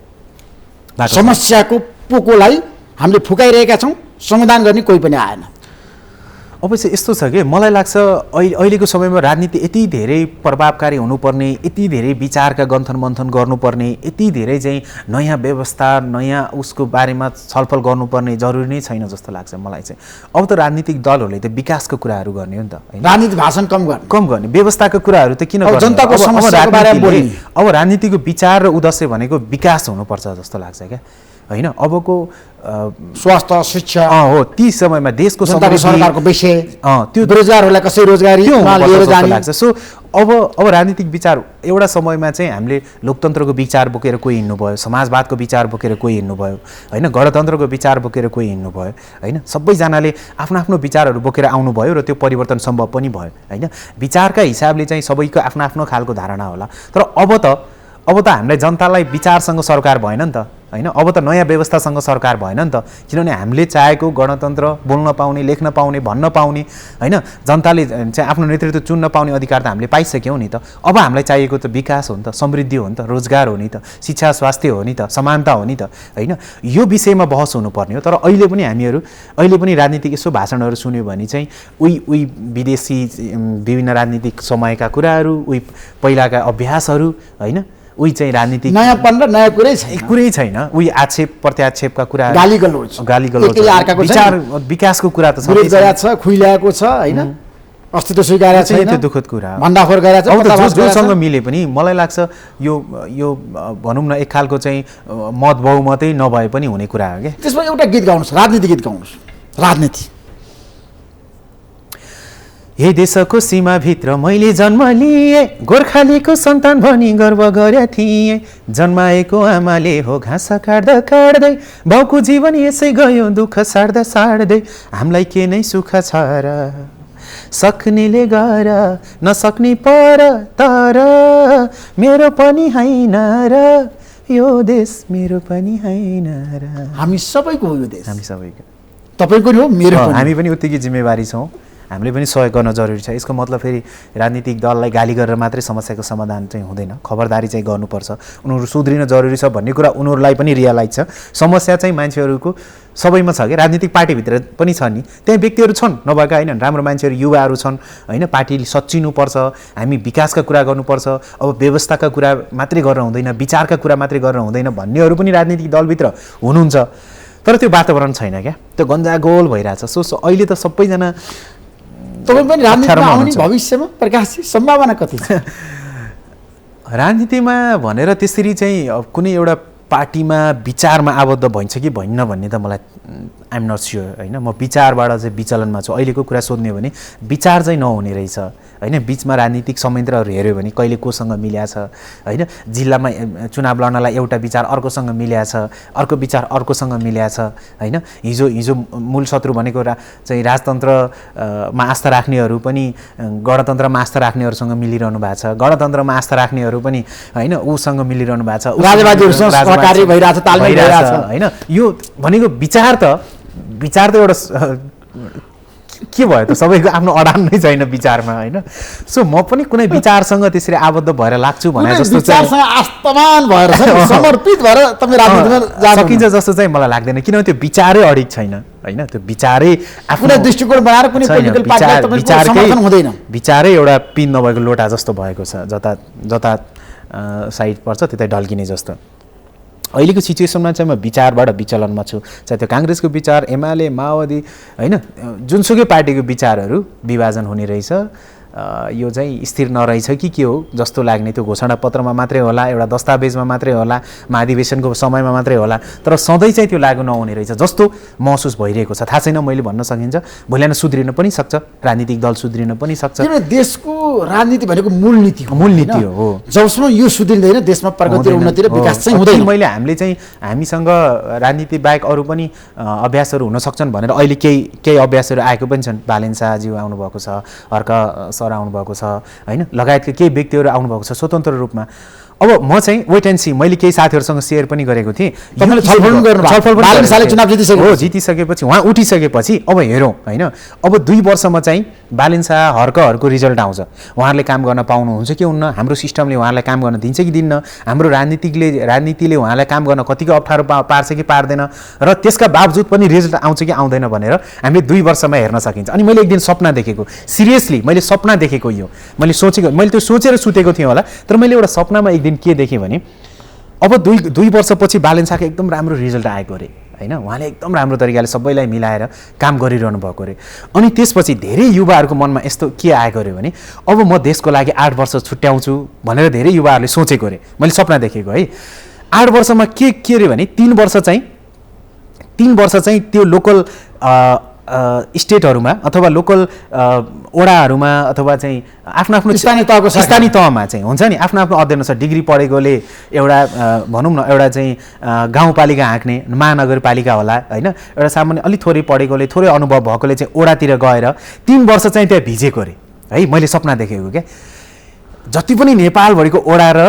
समस्याको पोकोलाई हामीले फुकाइरहेका छौँ, समाधान गर्ने कोही पनि आएन। अवश्य यस्तो छ कि मलाई लाग्छ अहिलेको समयमा राजनीति यति धेरै प्रभावकारी हुनुपर्ने, यति धेरै विचारका गन्थन मन्थन गर्नुपर्ने, यति धेरै चाहिँ नयाँ व्यवस्था नयाँ उसको बारेमा छलफल गर्नुपर्ने जरुरी नै छैन जस्तो लाग्छ मलाई चाहिँ। अब त राजनीतिक दलहरूले त विकासको कुराहरू गर्ने हो नि त हैन, राजनीति भाषण कम गर्ने, व्यवस्थाको कुराहरू त किन गर्ने? जनताको समस्याको बारेमा बोल्ने। अब राजनीतिको विचार र उद्देश्य भनेको विकास हुनुपर्छ जस्तो लाग्छ क्या हैन। अबको स्वास्थ्य शिक्षा हो ती समयमा देशको जनताको सरकारको विषय त्यो बेरोजगारहरूलाई कसरी रोजगारी लिएर जाने लाग्छ। सो अब राजनीतिक विचार एउटा समयमा चाहिँ हामीले लोकतन्त्रको विचार बोकेर कोही हिँड्नुभयो, समाजवादको विचार बोकेर कोही हिँड्नुभयो हैन, गणतन्त्रको विचार बोकेर कोही हिँड्नुभयो हैन। सबैजनाले आफ्नो आफ्नो विचारहरू बोकेर आउनुभयो र त्यो परिवर्तन सम्भव पनि भयो हैन। विचारका हिसाबले चाहिँ सबैको आफ्नो आफ्नो खालको धारणा होला। तर अब त हामीलाई जनतालाई विचारसँग सरकार भएन नि त हैन। अब त नयाँ व्यवस्थासँग सरकार भएन नि त, किनभने हामीले चाहेको गणतन्त्र बोल्न पाउने, लेख्न पाउने, भन्न पाउने हैन, जनताले चाहिँ आफ्नो नेतृत्व चुन्न पाउने अधिकार त हामीले पाइसक्यौँ नि त। अब हामीलाई चाहिएको त विकास हो नि त, समृद्धि हो नि त, रोजगार हो नि त, शिक्षा स्वास्थ्य हो नि त, समानता हो नि त हैन। यो विषयमा बहस हुनुपर्ने हो। तर अहिले पनि राजनीतिक यसो भाषणहरू सुन्यो भने चाहिँ उही विदेशी विभिन्न राजनीतिक समयका कुराहरू, उही पहिलाका अभ्यासहरू हैन, उही चाहिँ राजनीतिक नयाँपन र नयाँ कुरै छैन। उही आक्षेप प्रत्याक्षेपका कुरा, गाली गलोच विचार विकासको कुरा त छ, खुइल्याएको छ हैन, अस्तित्व स्वीकार छैन, त्यो दुःखद कुरा भण्डाफोर गरेछ। जोसँग मिले पनि मलाई लाग्छ यो भनौँ न एक खालको चाहिँ मत बहुमतै नभए पनि हुने कुरा हो क्या। त्यसमा एउटा गीत गाउनुहोस्, राजनीति गीत गाउनुहोस्। राजनीति यही देशको सीमाभित्र मैले जन्म लिएँ, गोर्खालीको सन्तान भनी गर्व गरे थिएँ। जन्माएको आमाले हो घाँस काट्दा काट्दै, बाउको जीवन यसै गयो दुःख सार्दा सार्दै। हामीलाई के नै सुख छ र, सक्नेले गर नसक्ने पर, तर मेरो पनि हैन र यो देश, मेरो पनि हैन र। हामी सबैको हो यो देश, हामी सबैको, तपाईँको नि हो, मेरो पनि। हामी पनि उत्तिकै जिम्मेवारी छौँ, हामीले पनि सहयोग गर्न जरुरी छ। यसको मतलब फेरि राजनीतिक दललाई गाली गरेर मात्रै समस्याको समाधान चाहिँ हुँदैन, खबरदारी चाहिँ गर्नुपर्छ। उनीहरू सुध्रिन जरुरी छ भन्ने कुरा उनीहरूलाई पनि रियलाइज छ। समस्या चाहिँ मान्छेहरूको सबैमा छ कि, राजनीतिक पार्टीभित्र पनि छ नि, त्यहाँ व्यक्तिहरू छन् नभएका हैनन्, राम्रो मान्छेहरू युवाहरू छन् हैन। पार्टीले सच्चिनुपर्छ, हामी विकासका कुरा गर्नुपर्छ, अब व्यवस्थाका कुरा मात्रै गरेर हुँदैन, विचारका कुरा मात्रै गरेर हुँदैन भन्नेहरू पनि राजनीतिक दलभित्र हुनुहुन्छ। तर त्यो वातावरण छैन क्या, त्यो गन्जागोल भइरहेछ। सो अहिले त सबैजना तपाईँ पनि राजनीतिमा आउने भविष्यमा प्रकाशजी सम्भावना कति छ? राजनीतिमा भनेर त्यसरी चाहिँ कुनै एउटा पार्टीमा विचारमा आबद्ध भइन्छ कि भइन्न भन्ने त मलाई आइएम नट स्योर हैन। म विचारबाट चाहिँ विचलनमा छु। अहिलेको कुरा सोध्ने भने विचार चाहिँ नहुने रहेछ हैन। बिचमा राजनीतिक संयन्त्रहरू हेऱ्यो भने कहिले कोसँग मिल्या छ हैन। जिल्लामा चुनाव लड्नलाई एउटा विचार अर्कोसँग मिल्या छ, अर्को विचार अर्कोसँग मिल्या छ हैन। हिजो मूल शत्रु भनेको चाहिँ राजतन्त्रमा आस्था राख्नेहरू पनि गणतन्त्रमा आस्था राख्नेहरूसँग मिलिरहनु भएको छ, गणतन्त्रमा आस्था राख्नेहरू पनि हैन उसँग मिलिरहनु भएको छ, राजनीतिसँग सहकारी भइरहेछ, तालमेल भइरहेछ हैन। यो भनेको विचार त एउटा के भयो त, सबैको आफ्नो अडान नै छैन विचारमा हैन। सो म पनि कुनै विचारसँग त्यसरी आबद्ध भएर लाग्छु भने जस्तो विचारसँग आस्थावान भएर समर्पित भएर तपाईँ राजनीतिमा जान सकिन्छ जस्तो चाहिँ मलाई लाग्दैन, किनभने त्यो विचारै अडिक छैन हैन। त्यो विचारै आफ्नो दृष्टिकोण बनाएर कुनै पोलिटिकल पार्टीलाई तपाईको समर्थन हुँदैन। विचारै एउटा पिन नभएको लोटा जस्तो भएको छ, जता साइड पर्छ त्यतै ढल्किने जस्तो। अहिलेको सिचुएसनमा चाहिँ म विचारबाट विचलनमा छु। चाहे त्यो काङ्ग्रेसको विचार, एमाले, माओवादी हैन, जुनसुकै पार्टीको विचारहरू विभाजन हुने रहेछ। यो चाहिँ स्थिर नरहेछ कि के हो जस्तो लाग्ने। त्यो घोषणापत्रमा मात्रै होला, एउटा दस्तावेजमा मात्रै होला, महाधिवेशनको समयमा मात्रै होला, तर सधैँ चाहिँ त्यो लागू नहुने रहेछ जस्तो महसुस भइरहेको छ। थाहा छैन, मैले भन्न सकिन्छ भोलि सुध्रिन पनि सक्छ, राजनीतिक दल सुध्रिन पनि सक्छ। किनभने देशको राजनीति भनेको मूलनीति हो। जबसम्म यो सुध्रिँदैन देशमा प्रगति र उन्नति र विकास चाहिँ हुँदैन। हामीसँग राजनीति बाहेक अरू पनि अभ्यासहरू हुन सक्छन् भनेर अहिले केही अभ्यासहरू आएको पनि छन्। बालेन शाहज्यू आउनुभएको छ, हर्क आउनुभएको छ हैन, लगायतका केही व्यक्तिहरू आउनुभएको छ स्वतन्त्र रूपमा। अब अब म चाहिँ वेट एन्ड सी मैले केही साथीहरूसँग सेयर पनि गरेको थिएँ तपाईँले छलफल पनि गर्नुभएको। छलफल पनि बालन शाहले गरेको चुनाव थिएँ। जितिसकेपछि। हो जितिसकेपछि उहाँ उठिसकेपछि अब हेरौँ होइन अब 2 वर्षमा चाहिँ बालन शाह हर्कहरूको रिजल्ट आउँछ उहाँहरूले काम गर्न पाउनुहुन्छ कि हुन्न हाम्रो सिस्टमले उहाँलाई काम गर्न दिन्छ कि दिन्न हाम्रो राजनीतिले उहाँलाई काम गर्न कतिको अप्ठ्यारो पार्छ कि पार्दैन र त्यसका बावजुद पनि रिजल्ट आउँछ कि आउँदैन भनेर हामीले 2 वर्षमा हेर्न सकिन्छ। अनि मैले एक दिन सपना देखेको सिरियसली मैले सपना देखेको यो मैले त्यो सोचेर सुतेको थिएँ होला तर मैले एउटा सपनामा एक दिन के देखेँ भने अब 2 वर्षपछि बालन शाहको एकदम राम्रो रिजल्ट आएको अरे होइन उहाँले एकदम राम्रो तरिकाले सबैलाई मिलाएर काम गरिरहनु भएको अरे। अनि त्यसपछि धेरै युवाहरूको मनमा यस्तो के आएको अरे भने अब म देशको लागि 8 वर्ष छुट्याउँछु भनेर धेरै युवाहरूले सोचेको अरे मैले सपना देखेको है। 8 वर्षमा के अरे भने 3 वर्ष चाहिँ त्यो लोकल स्टेटहरूमा अथवा लोकल वडाहरूमा अथवा चाहिँ आफ्नो स्थानीय तहमा चाहिँ हुन्छ नि आफ्नो अध्ययन छ डिग्री पढेकोले एउटा भनौँ न एउटा चाहिँ गाउँपालिका हाँक्ने महानगरपालिका होला होइन एउटा सामान्य अलिक थोरै पढेकोले थोरै अनुभव भएकोले चाहिँ वडातिर गएर 3 वर्ष चाहिँ त्यहाँ भिजेको अरे है मैले सपना देखेको क्या। जति पनि नेपालभरिको वडा र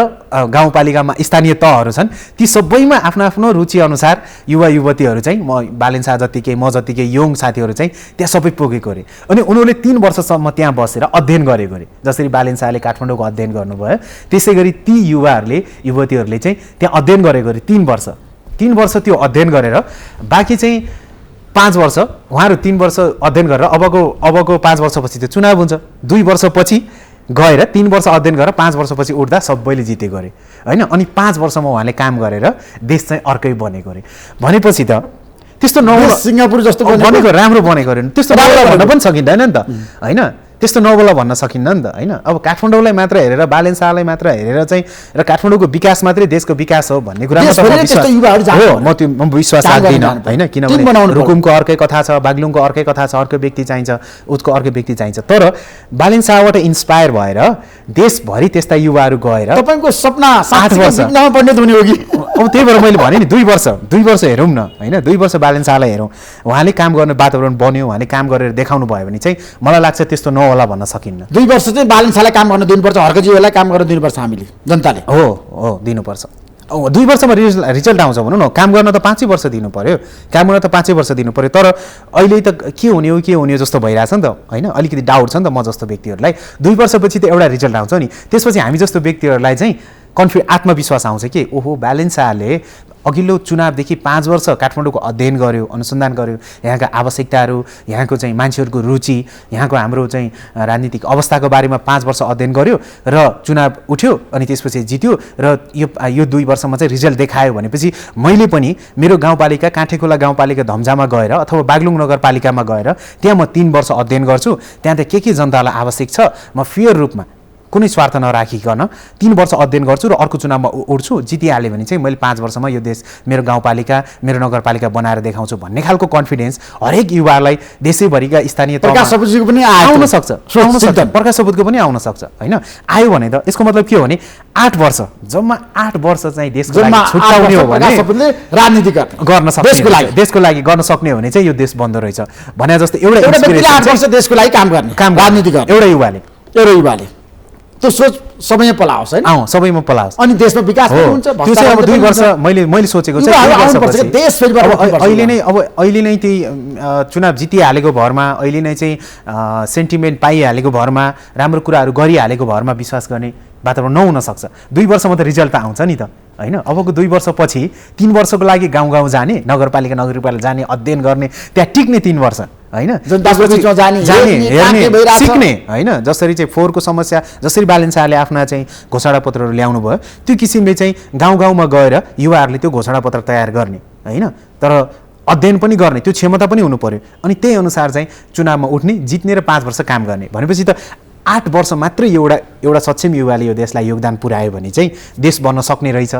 गाउँपालिकामा स्थानीय तहहरू छन् ती सबैमा आफ्नो रुचि अनुसार युवा युवतीहरू चाहिँ म बालन शाह जतिकै म जतिकै यङ साथीहरू चाहिँ त्यहाँ सबै पुगेको अरे। अनि उनीहरूले 3 वर्षसम्म त्यहाँ बसेर अध्ययन गरेको अरे जसरी बालन शाहले काठमाडौँको अध्ययन गर्नुभयो त्यसै गरी ती युवतीहरूले चाहिँ त्यहाँ अध्ययन गरेको अरे 3 वर्ष त्यो अध्ययन गरेर बाँकी चाहिँ 5 वर्ष उहाँहरू 3 वर्ष अध्ययन गरेर अबको 5 वर्षपछि त्यो चुनाव हुन्छ 2 वर्षपछि गएर 3 वर्ष अध्ययन गरेर 5 वर्षपछि उठ्दा सबैले जितेको अरे होइन। अनि 5 वर्षमा उहाँले काम गरेर देश चाहिँ अर्कै बनेको अरे भनेपछि त त्यस्तो सिङ्गापुर जस्तो बनेको राम्रो बनेको अरे त्यस्तो नबोला भन्न पनि सकिँदैन नि त होइन त्यस्तो नबोला भन्न सकिन्न नि त होइन। अब काठमाडौँलाई मात्र हेरेर बालन शाहलाई मात्र हेरेर चाहिँ र काठमाडौँको विकास मात्रै देशको विकास हो भन्ने कुरामा म विश्वास राख्दिनँ होइन किनभने रुकुमको अर्कै कथा छ बागलुङको अर्कै कथा छ अर्को व्यक्ति चाहिन्छ उसको अर्को व्यक्ति चाहिन्छ तर बालन शाहबाट इन्स्पायर भएर देशभरि त्यस्ता युवाहरू गएर तपाईँको सपना 8 वर्ष परिणत हुने हो कि अब त्यही भएर मैले भने नि 2 वर्ष हेरौँ न होइन 2 वर्ष बालन शाहलाई हेरौँ उहाँले काम गर्ने वातावरण बन्यो उहाँले काम गरेर देखाउनु भयो भने चाहिँ मलाई लाग्छ त्यस्तो नहोला भन्न सकिन्न। 2 वर्ष चाहिँ बालन शाहलाई काम गर्न दिनुपर्छ हर्कजीलाई काम गर्न दिनुपर्छ हामीले जनताले हो दिनुपर्छ। 2 वर्षमा रिजल्ट आउँछ भनौँ न काम गर्न त 5 वर्ष दिनु पर्यो काम गर्न त 5 वर्ष दिनु पर्यो तर अहिले त के हुने हो जस्तो भइरहेछ नि त होइन अलिकति डाउट छ नि त म जस्तो व्यक्तिहरूलाई 2 वर्षपछि त एउटा रिजल्ट आउँछ नि त्यसपछि हामी जस्तो व्यक्तिहरूलाई चाहिँ आत्मविश्वास आउँछ कि ओहो बालन शाहले अघिल्लो चुनावदेखि 5 वर्ष काठमाडौँको अध्ययन गर्यो अनुसन्धान गर्यो यहाँका आवश्यकताहरू यहाँको चाहिँ मान्छेहरूको रुचि यहाँको हाम्रो चाहिँ राजनीतिक अवस्थाको बारेमा 5 वर्ष अध्ययन गर्यो र चुनाव उठ्यो अनि त्यसपछि जित्यो र यो 2 वर्षमा चाहिँ रिजल्ट देखायो भनेपछि मैले पनि मेरो गाउँपालिका काँठेखोला गाउँपालिका धम्जामा गएर अथवा बागलुङ नगरपालिकामा गएर त्यहाँ म 3 वर्ष अध्ययन गर्छु त्यहाँ त के जनतालाई आवश्यक छ म फेयर रूपमा कुनै स्वार्थ नराखिकन 3 वर्ष अध्ययन गर्छु र अर्को चुनावमा उठ्छु जितिहालेँ भने चाहिँ मैले 5 वर्षमा यो देश मेरो गाउँपालिका मेरो नगरपालिका बनाएर देखाउँछु भन्ने खालको कन्फिडेन्स हरेक युवालाई देशैभरिका स्थानीय प्रकाश सपुतको पनि आउन सक्छ प्रकाश सपुतको पनि आउन सक्छ होइन आयो भने त यसको मतलब के हो भने 8 वर्ष जम्मा 8 वर्ष चाहिँ देशको लागि छुट्याउने हो भने राजनीति गर्न सक्ने देशको लागि गर्न सक्ने हो भने चाहिँ यो देश बन्द रहेछ भने जस्तो एउटा 8 वर्ष देशको लागि काम राजनीति गर्ने एउटा युवाले त्यो सोच सबैमा पलाओस् हैन सबैमा पलाओस् अनि देशमा विकास हुन्छ त्यो चाहिँ अब 2 वर्ष मैले सोचेको चाहिँ देश फेरि अहिले नै त्यही चुनाव जितिहालेको भरमा अहिले नै चाहिँ सेन्टिमेन्ट पाइहालेको भरमा राम्रो कुराहरू गरिहालेको भरमा विश्वास गर्ने वातावरण नहुन सक्छ 2 वर्षमा त रिजल्ट त आउँछ नि त होइन अबको 2 वर्षपछि 3 वर्षको लागि गाउँ जाने नगरपालिका जाने अध्ययन गर्ने त्यहाँ टिक्ने 3 वर्ष होइन सिक्ने होइन जसरी चाहिँ फोहोरको समस्या जसरी बालन शाहले आफ्ना चाहिँ घोषणापत्रहरू ल्याउनु भयो त्यो किसिमले चाहिँ गाउँमा गएर युवाहरूले त्यो घोषणापत्र तयार गर्ने होइन तर अध्ययन पनि गर्ने त्यो क्षमता पनि हुनु पर्यो अनि त्यही अनुसार चाहिँ चुनावमा उठ्ने जित्ने र 5 वर्ष काम गर्ने भनेपछि त 8 वर्ष मात्रै एउटा सक्षम युवाले यो देशलाई योगदान पुर्यायो भने चाहिँ देश बन्न सक्ने रहेछ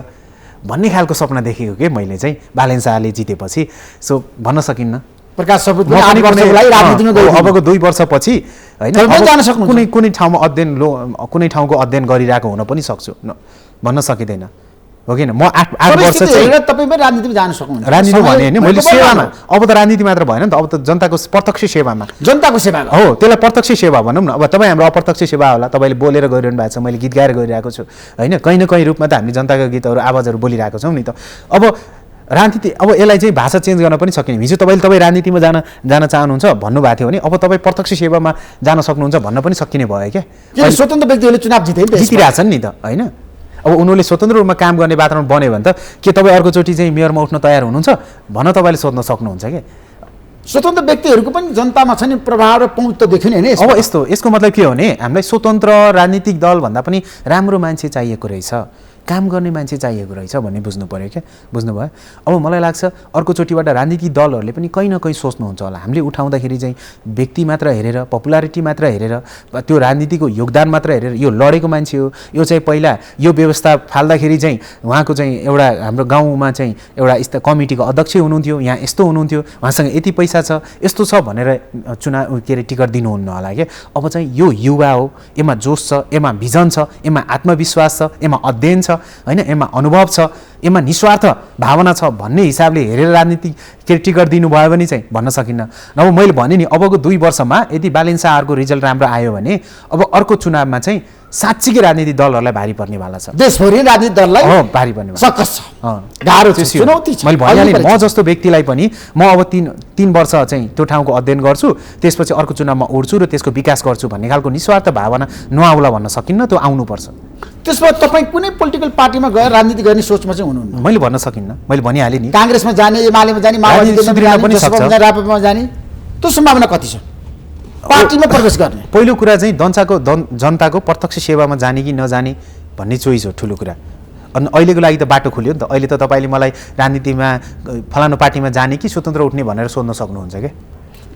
भन्ने खालको सपना देखेको के मैले चाहिँ बालन शाहले जितेपछि सो भन्न सकिन्न प्रकाश सपुत अबको 2 वर्षपछि होइन कुनै ठाउँमा कुनै ठाउँको अध्ययन गरिरहेको हुन पनि सक्छु भन्न सकिँदैन हो किन म 8 वर्ष चाहिँ तपाईँ पनि राजनीतिमा जान सक्नुहुन्छ राजनीति भने होइन मैले सेवामा अब त राजनीति मात्र भएन नि त अब त जनताको प्रत्यक्ष सेवामा जनताको सेवा हो त्यसलाई प्रत्यक्ष सेवा भनौँ न अब तपाईँ हाम्रो अप्रत्यक्ष सेवा होला तपाईँले बोलेर गरिरहनु भएको छ मैले गीत गाएर गरिरहेको छु होइन कहीँ न कहीँ रूपमा त हामीले जनताको गीतहरू आवाजहरू बोलिरहेको छौँ नि त अब राजनीति अब यसलाई चाहिँ भाषा चेन्ज गर्न पनि सकिने हिजो तपाईँ राजनीतिमा जान चाहनुहुन्छ भन्नुभएको थियो भने अब तपाईँ प्रत्यक्ष सेवामा जान सक्नुहुन्छ भन्न पनि सकिने भयो क्या स्वतन्त्र व्यक्तिहरूले चुनाव जितिरहेछन् नि त होइन अब उनीहरूले स्वतन्त्र रूपमा काम गर्ने वातावरण बन्यो भने त के तपाईँ अर्कोचोटि चाहिँ मेयरमा उठ्न तयार हुनुहुन्छ भन्न तपाईँले सोध्न सक्नुहुन्छ क्या स्वतन्त्र व्यक्तिहरूको पनि जनतामा छ नि प्रभाव र पहुँच त देख्यो नि होइन अब यसको मतलब के हो भने हामीलाई स्वतन्त्र राजनीतिक दल भन्दा पनि राम्रो मान्छे चाहिएको रहेछ काम गर्ने मान्छे चाहिएको रहेछ भन्ने बुझ्नु पऱ्यो क्या बुझ्नुभयो अब मलाई लाग्छ अर्कोचोटिबाट राजनीतिक दलहरूले पनि कहीँ न कहीँ सोच्नुहुन्छ होला हामीले उठाउँदाखेरि चाहिँ व्यक्ति मात्र हेरेर पपुलारिटी मात्र हेरेर त्यो राजनीतिको योगदान मात्र हेरेर यो लडेको मान्छे हो यो चाहिँ पहिला यो व्यवस्था फाल्दाखेरि चाहिँ उहाँको चाहिँ एउटा हाम्रो गाउँमा चाहिँ एउटा कमिटीको अध्यक्ष हुनुहुन्थ्यो यहाँ यस्तो हुनुहुन्थ्यो उहाँसँग यति पैसा छ यस्तो छ भनेर चुनाव के अरे टिकट दिनुहुन्न होला क्या अब चाहिँ यो युवा हो यसमा जोस छ यसमा भिजन छ यसमा आत्मविश्वास छ यसमा अध्ययन छ होइन यसमा अनुभव छ यसमा निस्वार्थ भावना छ भन्ने हिसाबले हेरेर राजनीति के टिकट दिनुभयो भने चाहिँ भन्न सकिन्न नभए मैले भने नि अबको 2 वर्षमा यदि बालेन शाहको रिजल्ट राम्रो आयो भने अब अर्को चुनावमा चाहिँ साँच्चीकै राजनीतिक दलहरूलाई भारी पर्नेवाला छ देशभरि राजनीतिक दललाई भारी पर्ने सकस छ गाह्रो छ चुनौती छ मैले भनिहालेँ म जस्तो व्यक्तिलाई पनि म अब 3 वर्ष चाहिँ त्यो ठाउँको अध्ययन गर्छु त्यसपछि अर्को चुनावमा उड्छु र त्यसको विकास गर्छु भन्ने खालको निस्वार्थ भावना नआउला भन्न सकिन्न त्यो आउनुपर्छ त्यसमा तपाईँ कुनै पोलिटिकल पार्टीमा गएर राजनीति गर्ने सोचमा चाहिँ हुनुहुन्न मैले भन्न सकिन्न मैले भनिहालेँ नि काङ्ग्रेसमा जाने एमालेमा जाने माओवादीमा राप्रपामा जाने त्यो सम्भावना कति छ पार्टीमा प्रवेश गर्ने पहिलो कुरा चाहिँ जनताको प्रत्यक्ष सेवामा जाने कि नजाने भन्ने चोइस हो ठुलो कुरा अनि अहिलेको लागि त बाटो खुल्यो नि त अहिले त तपाईँले मलाई राजनीतिमा फलानु पार्टीमा जाने कि स्वतन्त्र उठ्ने भनेर सोध्न सक्नुहुन्छ क्या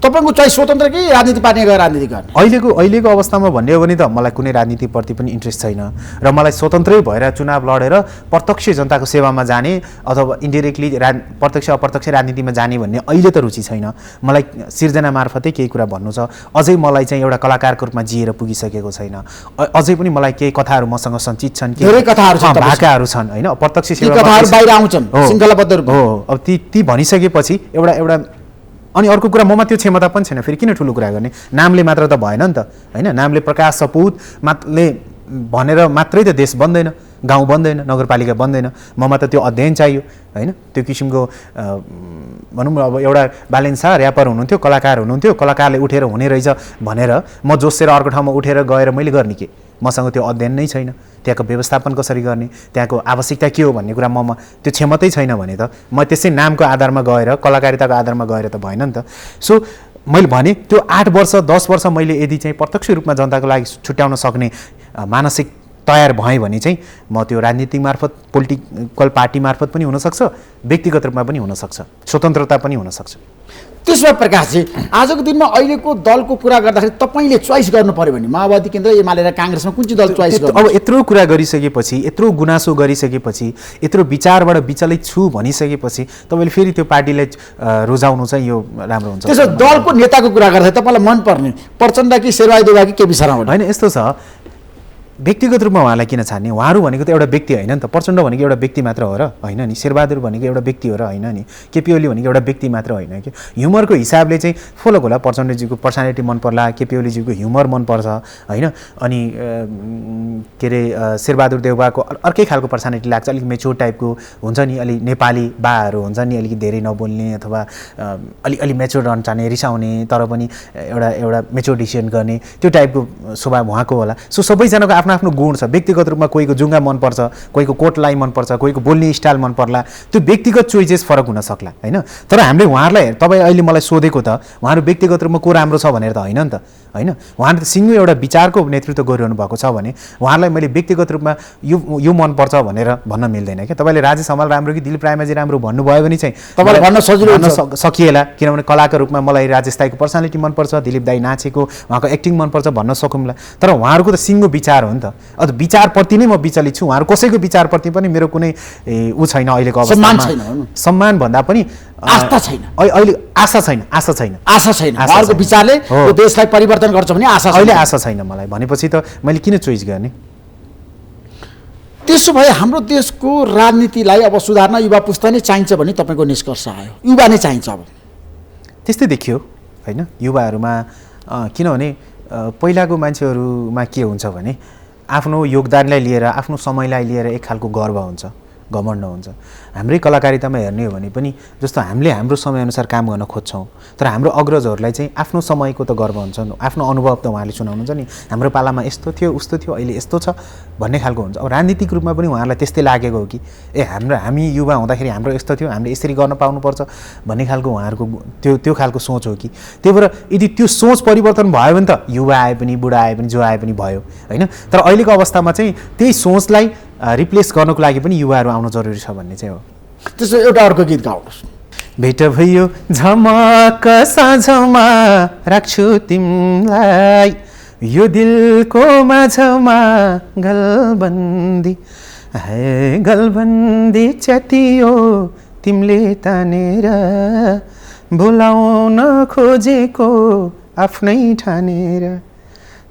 तपाईँको चोइस स्वतन्त्र कि राजनीति पार्टीमा गएर राजनीति गर्ने अहिलेको अवस्थामा भन्ने हो भने त मलाई कुनै राजनीतिप्रति पनि इन्ट्रेस्ट छैन र मलाई स्वतन्त्रै भएर चुनाव लडेर प्रत्यक्ष जनताको सेवामा जाने अथवा इन्डिरेक्टली प्रत्यक्ष अप्रत्यक्ष राजनीतिमा जाने भन्ने अहिले त रुचि छैन मलाई सिर्जना मार्फतै केही कुरा भन्नु छ अझै मलाई चाहिँ एउटा कलाकारको रूपमा जिएर पुगिसकेको छैन अझै पनि मलाई केही कथाहरू मसँग सञ्चित छन् धेरै कथाहरू छन् भाकाहरू छन् होइन प्रत्यक्ष सेवा कथाहरू बाहिर आउँछन् शृङ्खलाबद्ध रूपमा हो अब ती भनिसकेपछि एउटा अनि अर्को कुरा ममा त्यो क्षमता पनि छैन फेरि किन ठुलो कुरा गर्ने नामले मात्र त भएन नि त होइन नामले प्रकाश सपुत मात्रले भनेर मात्रै त देश बन्दैन गाउँ बन्दैन नगरपालिका बन्दैन ममा त त्यो अध्ययन चाहियो होइन त्यो किसिमको भनौँ न अब एउटा बालेन शाह ऱ्यापर हुनुहुन्थ्यो कलाकार हुनुहुन्थ्यो कलाकारले उठेर हुने रहेछ भनेर म जोसेर अर्को ठाउँमा उठेर गएर मैले गर्ने के मसँग त्यो अध्ययन नै छैन त्यहाँको व्यवस्थापन कसरी गर्ने त्यहाँको आवश्यकता के हो भन्ने कुरा ममा त्यो क्षमतै छैन भने त म त्यसै नामको आधारमा गएर कलाकारिताको आधारमा गएर त भएन नि त सो मैले भने त्यो 8 वर्ष 10 वर्ष मैले यदि चाहिँ प्रत्यक्ष रूपमा जनताको लागि छुट्याउन सक्ने मानसिक तयार भएँ भने चाहिँ म त्यो राजनीतिक मार्फत पोलिटिकल पार्टी मार्फत पनि हुनसक्छ व्यक्तिगत रूपमा पनि हुनसक्छ स्वतन्त्रता पनि हुनसक्छ त्यसमा प्रकाशजी आजको दिनमा अहिलेको दलको कुरा गर्दाखेरि तपाईँले चोइस गर्नु पर्यो भने माओवादी केन्द्र एमाले र काङ्ग्रेसमा कुन चाहिँ दल चोइस गर्नु अब यत्रो कुरा गरिसकेपछि यत्रो गुनासो गरिसकेपछि यत्रो विचारबाट विचलित छु भनिसकेपछि तपाईँले फेरि त्यो पार्टीलाई रोजाउनु चाहिँ यो राम्रो हुन्छ त्यसो दलको नेताको कुरा गर्दाखेरि तपाईँलाई मनपर्ने प्रचण्ड कि शेरबहादुर देउवा कि केपी शर्मा होइन यस्तो छ व्यक्तिगत रूपमा उहाँलाई किन छान्ने उहाँहरू भनेको त एउटा व्यक्ति होइन नि त प्रचण्ड भनेको एउटा व्यक्ति मात्र हो र होइन नि शेरबहादुर भनेको एउटा व्यक्ति हो र होइन नि केपी ओली भनेको एउटा व्यक्ति मात्र होइन कि ह्युमरको हिसाबले चाहिँ फरक होला प्रचण्डजीको पर्सनालिटी मन पर्ला केपी ओलीजीको ह्युमर मनपर्छ होइन अनि के अरे शेरबहादुर देउवाको अर्कै खालको पर्सनालिटी लाग्छ अलिक मेच्योर टाइपको हुन्छ नि अलि नेपाली बाहरू हुन्छ नि अलिक धेरै नबोल्ने अथवा अलि मेच्योर रहन चाहने रिसाउने तर पनि एउटा मेच्योर डिसिसन गर्ने त्यो टाइपको स्वभाव उहाँको होला सो सबैजनाको आफ्नो गुण छ व्यक्तिगत रूपमा कोहीको जुङ्गा मनपर्छ कोहीको कोटलाई मनपर्छ कोहीको बोल्ने स्टाइल मन पर्ला त्यो व्यक्तिगत चोइसेस फरक हुन सक्ला होइन तर हामीले उहाँहरूलाई तपाईँ अहिले मलाई सोधेको त उहाँहरू व्यक्तिगत रूपमा को राम्रो छ भनेर त होइन नि त होइन उहाँले त सिङ्गो एउटा विचारको नेतृत्व गरिरहनु भएको छ भने उहाँहरूलाई मैले व्यक्तिगत रूपमा यो मनपर्छ भनेर भन्न मिल्दैन क्या तपाईँले राजेश हमाल राम्रो कि दिलीप रायमाझी राम्रो भन्नुभयो भने चाहिँ तपाईँलाई भन्न सजिलो हुन सकिएला किनभने कलाको रूपमा मलाई राजेश दाईको पर्सनालिटी मनपर्छ दिलीप दाई नाचेको उहाँको एक्टिङ मनपर्छ भन्न सकौँला तर उहाँहरूको त सिङ्गो विचार हो नि त अझ विचारप्रति नै म विचलित छु उहाँहरू कसैको विचारप्रति पनि मेरो कुनै ऊ छैन अहिलेको अवस्थामा सम्मान भन्दा पनि आस्था छैन अहिले आशा छैन उहाँहरूको विचारले यो देशलाई परिवर्तन गर्छ भने आशा अहिले आशा छैन मलाई भनेपछि त मैले किन चोइस गर्ने त्यसो भए हाम्रो देशको राजनीतिलाई अब सुधार्न युवा पुस्ता नै चाहिन्छ भन्ने तपाईँको निष्कर्ष आयो, युवा नै चाहिन्छ अब? त्यस्तै देखियो होइन युवाहरूमा। किनभने पहिलाको मान्छेहरूमा के हुन्छ भने आफ्नो योगदानलाई लिएर आफ्नो समयलाई लिएर एक खालको गर्व हुन्छ, घमण्ड हुन्छ। हाम्रै कलाकारितामा हेर्ने हो भने पनि जस्तो हामीले हाम्रो समयअनुसार काम गर्न खोज्छौँ, तर हाम्रो अग्रजहरूलाई चाहिँ आफ्नो समयको त गर्व हुन्छ, आफ्नो अनुभव त उहाँले सुनाउनुहुन्छ नि, हाम्रो पालामा यस्तो थियो उस्तो थियो अहिले यस्तो छ भन्ने खालको हुन्छ। अब राजनीतिक रूपमा पनि उहाँहरूलाई त्यस्तै लागेको हो कि हामी युवा हुँदाखेरि हाम्रो यस्तो थियो, हामीले यसरी गर्न पाउनुपर्छ भन्ने खालको उहाँहरूको त्यो खालको सोच हो कि। त्यही भएर यदि त्यो सोच परिवर्तन भयो भने त युवा आए पनि बुढा आए पनि जो आए पनि भयो होइन। तर अहिलेको अवस्थामा चाहिँ त्यही सोचलाई रिप्लेस गर्नको लागि पनि युवाहरू आउन जरुरी छ भन्ने चाहिँ हो। त्यसो एउटा अर्को गीत गाउनुहोस्। भेट भयो झमक साँझमा राख्छु तिमलाई, यो दिलको माझमा गलबन्दी, गलबन्दी च्यातियो तिमीले तानेर, बोलाउन खोजेको आफ्नै ठानेर।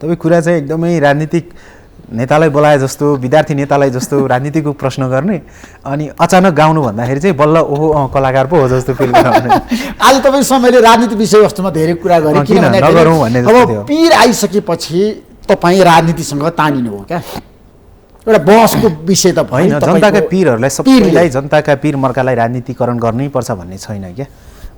तपाईँ कुरा चाहिँ एकदमै राजनीतिक नेतालाई बोलाए जस्तो, विद्यार्थी नेतालाई जस्तो राजनीतिको प्रश्न गर्ने, अनि अचानक गाउनु भन्दाखेरि चाहिँ बल्ल ओहो कलाकार पो हो जस्तो फिल गराउने। आज तपाईँ समयले राजनीति विषयवस्तुमा धेरै कुरा गरे, अब पीर आइसकेपछि तपाईँ राजनीतिसँग तानिनु हो क्या, एउटा बहसको विषय त होइन। जनताका पीरहरूलाई सबैलाई जनताका पीर मर्कालाई राजनीतिकरण गर्नै पर्छ भन्ने छैन क्या,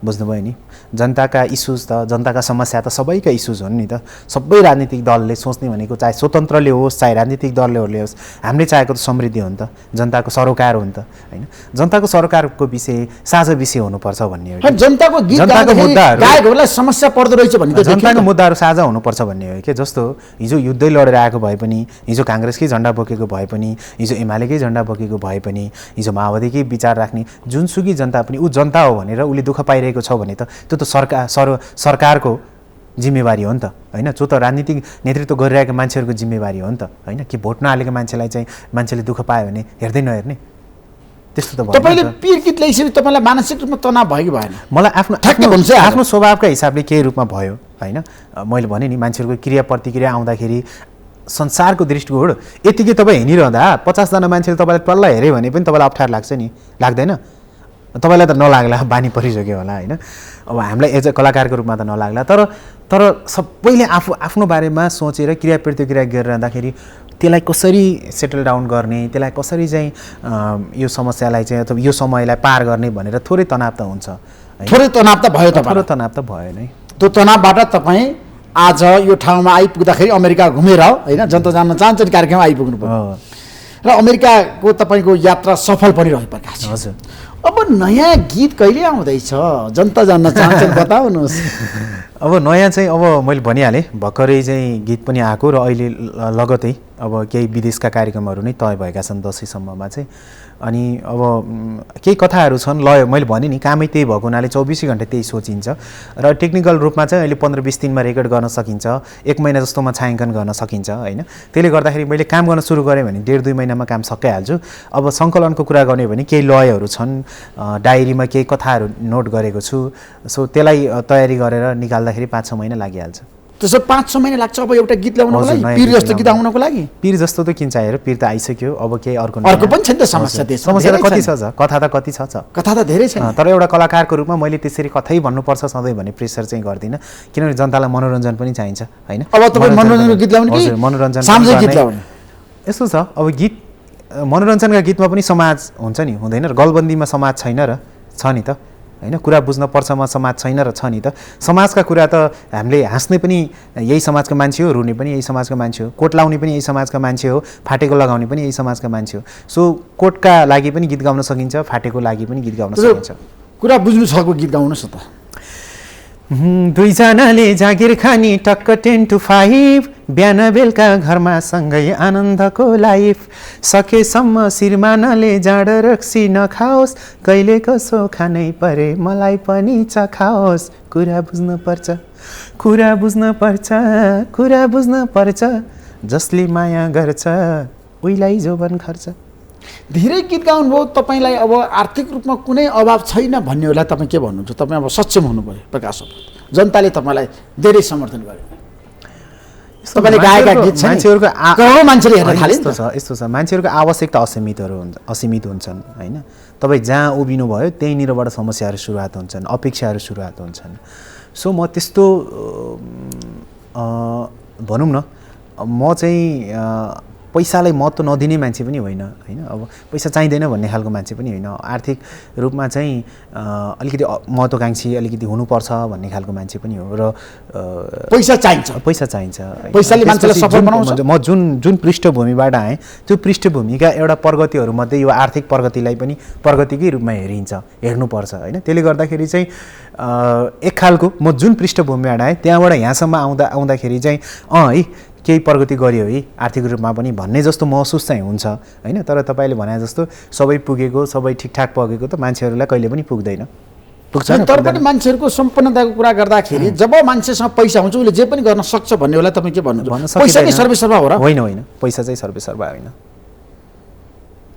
बुझ्नुभयो नि। जनताका इस्युज त जनताका समस्या त सबैका इस्युज हुन् नि त। सबै राजनीतिक दलले सोच्ने भनेको चाहे स्वतन्त्रले होस् चाहे राजनीतिक दलले होस्, हामीले चाहेको त समृद्धि हो नि त, जनताको सरोकार हो नि त होइन। जनताको सरोकारको विषय साझा विषय हुनुपर्छ भन्ने हो। जनताको मुद्दाहरू गायकहरूलाई समस्या पर्दो रहेछ भन्ने त जनताको मुद्दाहरू साझा हुनुपर्छ भन्ने हो कि। जस्तो हिजो युद्धै लडेर आएको भए पनि, हिजो काङ्ग्रेसकै झन्डा बोकेको भए पनि, हिजो एमालेकै झन्डा बोकेको भए पनि, हिजो माओवादीकै विचार राख्ने जुनसुकै जनता पनि ऊ जनता हो भनेर उसले दुःख पाइरहेको छ भने त त्यो त सरकारको जिम्मेवारी हो नि त होइन। जो त राजनीतिक नेतृत्व गरिरहेका मान्छेहरूको जिम्मेवारी हो नि त होइन। कि भोट नहालेको मान्छेलाई चाहिँ मान्छेले दुःख पायो भने हेर्दै नहेर्ने, त्यस्तो त भयो। तपाईँले पीर गीत ल्याइसकेपछि तपाईँलाई मानसिक रूपमा तनाव भयो कि भएन? मलाई आफ्नो स्वभावका हिसाबले केही रूपमा भयो होइन। मैले भने नि मान्छेहरूको क्रिया प्रतिक्रिया आउँदाखेरि संसारको दृष्टिकोण यतिकै तपाईँ हिँडिरहँदा 50 जना मान्छेले तपाईँलाई टल्ल हेऱ्यो भने पनि तपाईँलाई अप्ठ्यारो लाग्छ नि, लाग्दैन? तपाईँलाई त नलाग्ला, बानी परिसक्यो होला होइन। अब हामीलाई एज अ कलाकारको रूपमा त नलाग्ला, तर सबैले आफ्नो बारेमा सोचेर क्रिया प्रतिक्रिया गरिरहँदाखेरि त्यसलाई कसरी सेटल डाउन गर्ने, त्यसलाई कसरी चाहिँ यो समस्यालाई चाहिँ अथवा यो समयलाई पार गर्ने भनेर थोरै तनाव त हुन्छ। थोरै तनाव त भयो, थोरै तनाव त भयो नै। त्यो तनावबाट तपाईँ आज यो ठाउँमा आइपुग्दाखेरि अमेरिका घुमेर होइन, जनता जान्न चाहन्छ कार्यक्रममा आइपुग्नु पर्यो र अमेरिकाको तपाईँको यात्रा सफल पनि रह्यो प्रकाश। हजुर। अब नयाँ गीत कहिले आउँदैछ, जनता जान्न चाहन्छ बताउनुहोस्। अब नयाँ चाहिँ अब मैले भनिहालेँ भर्खरै चाहिँ गीत पनि आएको र अहिले लगतै अब केही विदेशका कार्यक्रमहरू नै तय भएका छन् दसैँसम्ममा चाहिँ। अनि अब केही कथाहरू छन्, लय मैले भने नि कामै त्यही भएको हुनाले 24 घन्टा त्यही सोचिन्छ र टेक्निकल रूपमा चाहिँ अहिले 15-20 दिनमा रेकर्ड गर्न सकिन्छ, 1 महिना जस्तोमा छायाङ्कन गर्न सकिन्छ होइन। त्यसले गर्दाखेरि मैले काम गर्न सुरु गरेँ भने 1.5-2 महिनामा काम सकिहाल्छु। अब सङ्कलनको कुरा गर्ने भने केही लयहरू छन्, डायरीमा केही कथाहरू नोट गरेको छु, सो त्यसलाई तयारी गरेर निकाल्दाखेरि 5-6 महिना लागिहाल्छ। त्यसो 5-6 महिना लाग्छ अब एउटा गीत ल्याउनको लागि, पीर जस्तो गीत आउनको लागि? पीर जस्तो त किन चाहिएर, पीर त आइसक्यो, अब केही अर्को पनि छ नि त समस्या। समस्या त कति छ, कथा त कति छ, कथा त धेरै छ। तर एउटा कलाकारको रूपमा मैले त्यसरी कथै भन्नुपर्छ सधैँ भने प्रेसर चाहिँ गर्दिनँ, किनभने जनतालाई मनोरञ्जन पनि चाहिन्छ होइन। अब तपाईँ मनोरञ्जनको गीत ल्याउने कि मनोरञ्जन सामाजिक गीत ल्याउने? यस्तो छ अब गीत मनोरञ्जनका गीतमा पनि समाज हुन्छ नि, हुँदैन र? गलबन्दीमा समाज छैन र छ नि त होइन। कुरा बुझ्न पर्छमा समाज छैन र छ नि त। समाजका कुरा त हामीले हाँस्ने पनि यही समाजका मान्छे हो, रुने पनि यही समाजका मान्छे हो, कोट लाउने पनि यही समाजका मान्छे हो, फाटेको लगाउने पनि यही समाजका मान्छे हो। सो कोटका लागि पनि गीत गाउन सकिन्छ, फाटेको लागि पनि गीत गाउन सकिन्छ। कुरा बुझ्नु छको गीत गाउनुहोस् न त। दुईजनाले जागिर खानी टक्क 10 to 5, बिहान बेलुका घरमा सँगै आनन्दको लाइफ, सकेसम्म श्रीमानले जाँड रक्सी नखाओस्, कहिले कसो खानै परे मलाई पनि चखाओस्। कुरा बुझ्न पर्छ, कुरा बुझ्न पर्छ, कुरा बुझ्न पर्छ, जसले माया गर्छ उहीलाई जोबन खर्च। धेरै गीत गाउनुभयो, तपाईँलाई अब आर्थिक रूपमा कुनै अभाव छैन भन्नेहरूलाई तपाईँ के भन्नुहुन्छ? तपाईँ अब सक्षम हुनु पऱ्यो प्रकाश, जनताले तपाईँलाई धेरै समर्थन गर्यो। तपाईँले गाएका गीत छ मान्छेहरूको करोडौँ मान्छेले हेर्न थाले यस्तो छ मान्छेहरूको आवश्यकता असीमित हुन्छन् होइन। तपाईँ जहाँ उभिनु भयो त्यहीँनिरबाट समस्याहरू सुरुवात हुन्छन्, अपेक्षाहरू सुरुवात हुन्छन्। सो म त्यस्तो भनौँ न म चाहिँ पैसालाई महत्त्व नदिने मान्छे पनि होइन होइन। अब पैसा चाहिँदैन भन्ने खालको मान्छे पनि होइन। आर्थिक रूपमा चाहिँ अलिकति महत्त्वकाङ्क्षी अलिकति हुनुपर्छ भन्ने खालको मान्छे पनि हो र पैसा चाहिन्छ पैसाले मान्छेलाई सफल बनाउँछ। म जुन पृष्ठभूमिबाट आएँ त्यो पृष्ठभूमिका एउटा प्रगतिहरूमध्ये यो आर्थिक प्रगतिलाई पनि प्रगतिकै रूपमा हेर्नुपर्छ होइन। त्यसले गर्दाखेरि चाहिँ एक खालको म जुन पृष्ठभूमिबाट आएँ त्यहाँबाट यहाँसम्म आउँदाखेरि चाहिँ है केही प्रगति गरियो है आर्थिक रूपमा पनि भन्ने जस्तो महसुस चाहिँ हुन्छ होइन। तर तपाईँले भने जस्तो सबै पुगेको सबै ठिकठाक पुगेको त मान्छेहरूलाई कहिले पनि पुग्दैन। पुग्छ तर पनि मान्छेहरूको सम्पन्नताको कुरा गर्दाखेरि जब मान्छेसँग पैसा हुन्छ उसले जे पनि गर्न सक्छ भन्ने बेला तपाईँ के भन्नुहुन्छ? पैसा नै सर्वसर्वा हो र? होइन पैसा चाहिँ सर्वसर्वा होइन।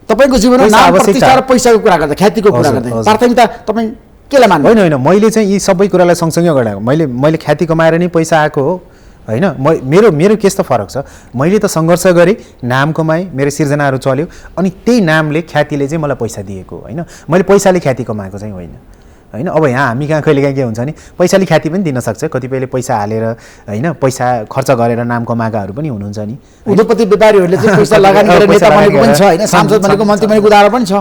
तपाईँको जीवनमा नाम प्रतिष्ठा र पैसाको कुरा गर्दा ख्यातिको कुरा गर्दा प्राथमिकता तपाईँ केलाई मान्नु? होइन मैले चाहिँ यी सबै कुरालाई सँगसँगै अगाडि मैले ख्याति कमाएर नै पैसा आएको हो होइन। मेरो के त फरक छ, मैले त सङ्घर्ष गरेँ, नाम कमाएँ, मेरो सिर्जनाहरू चल्यो अनि त्यही नामले ख्यातिले चाहिँ मलाई पैसा दिएको होइन। मैले पैसाले ख्याति कमाएको चाहिँ होइन होइन। अब यहाँ हामी कहाँ कहिलेकाहीँ के हुन्छ नि पैसाले ख्याति पनि दिन सक्छ, कतिपयले पैसा हालेर होइन पैसा खर्च गरेर नाम कमाएकाहरू पनि हुनुहुन्छ नि। उद्योगपति व्यापारीहरूले चाहिँ पैसा लगानी गरेर नेता बनेको पनि छ होइन, सांसद बनेको मन्त्री बनेको उदाहरण पनि छ।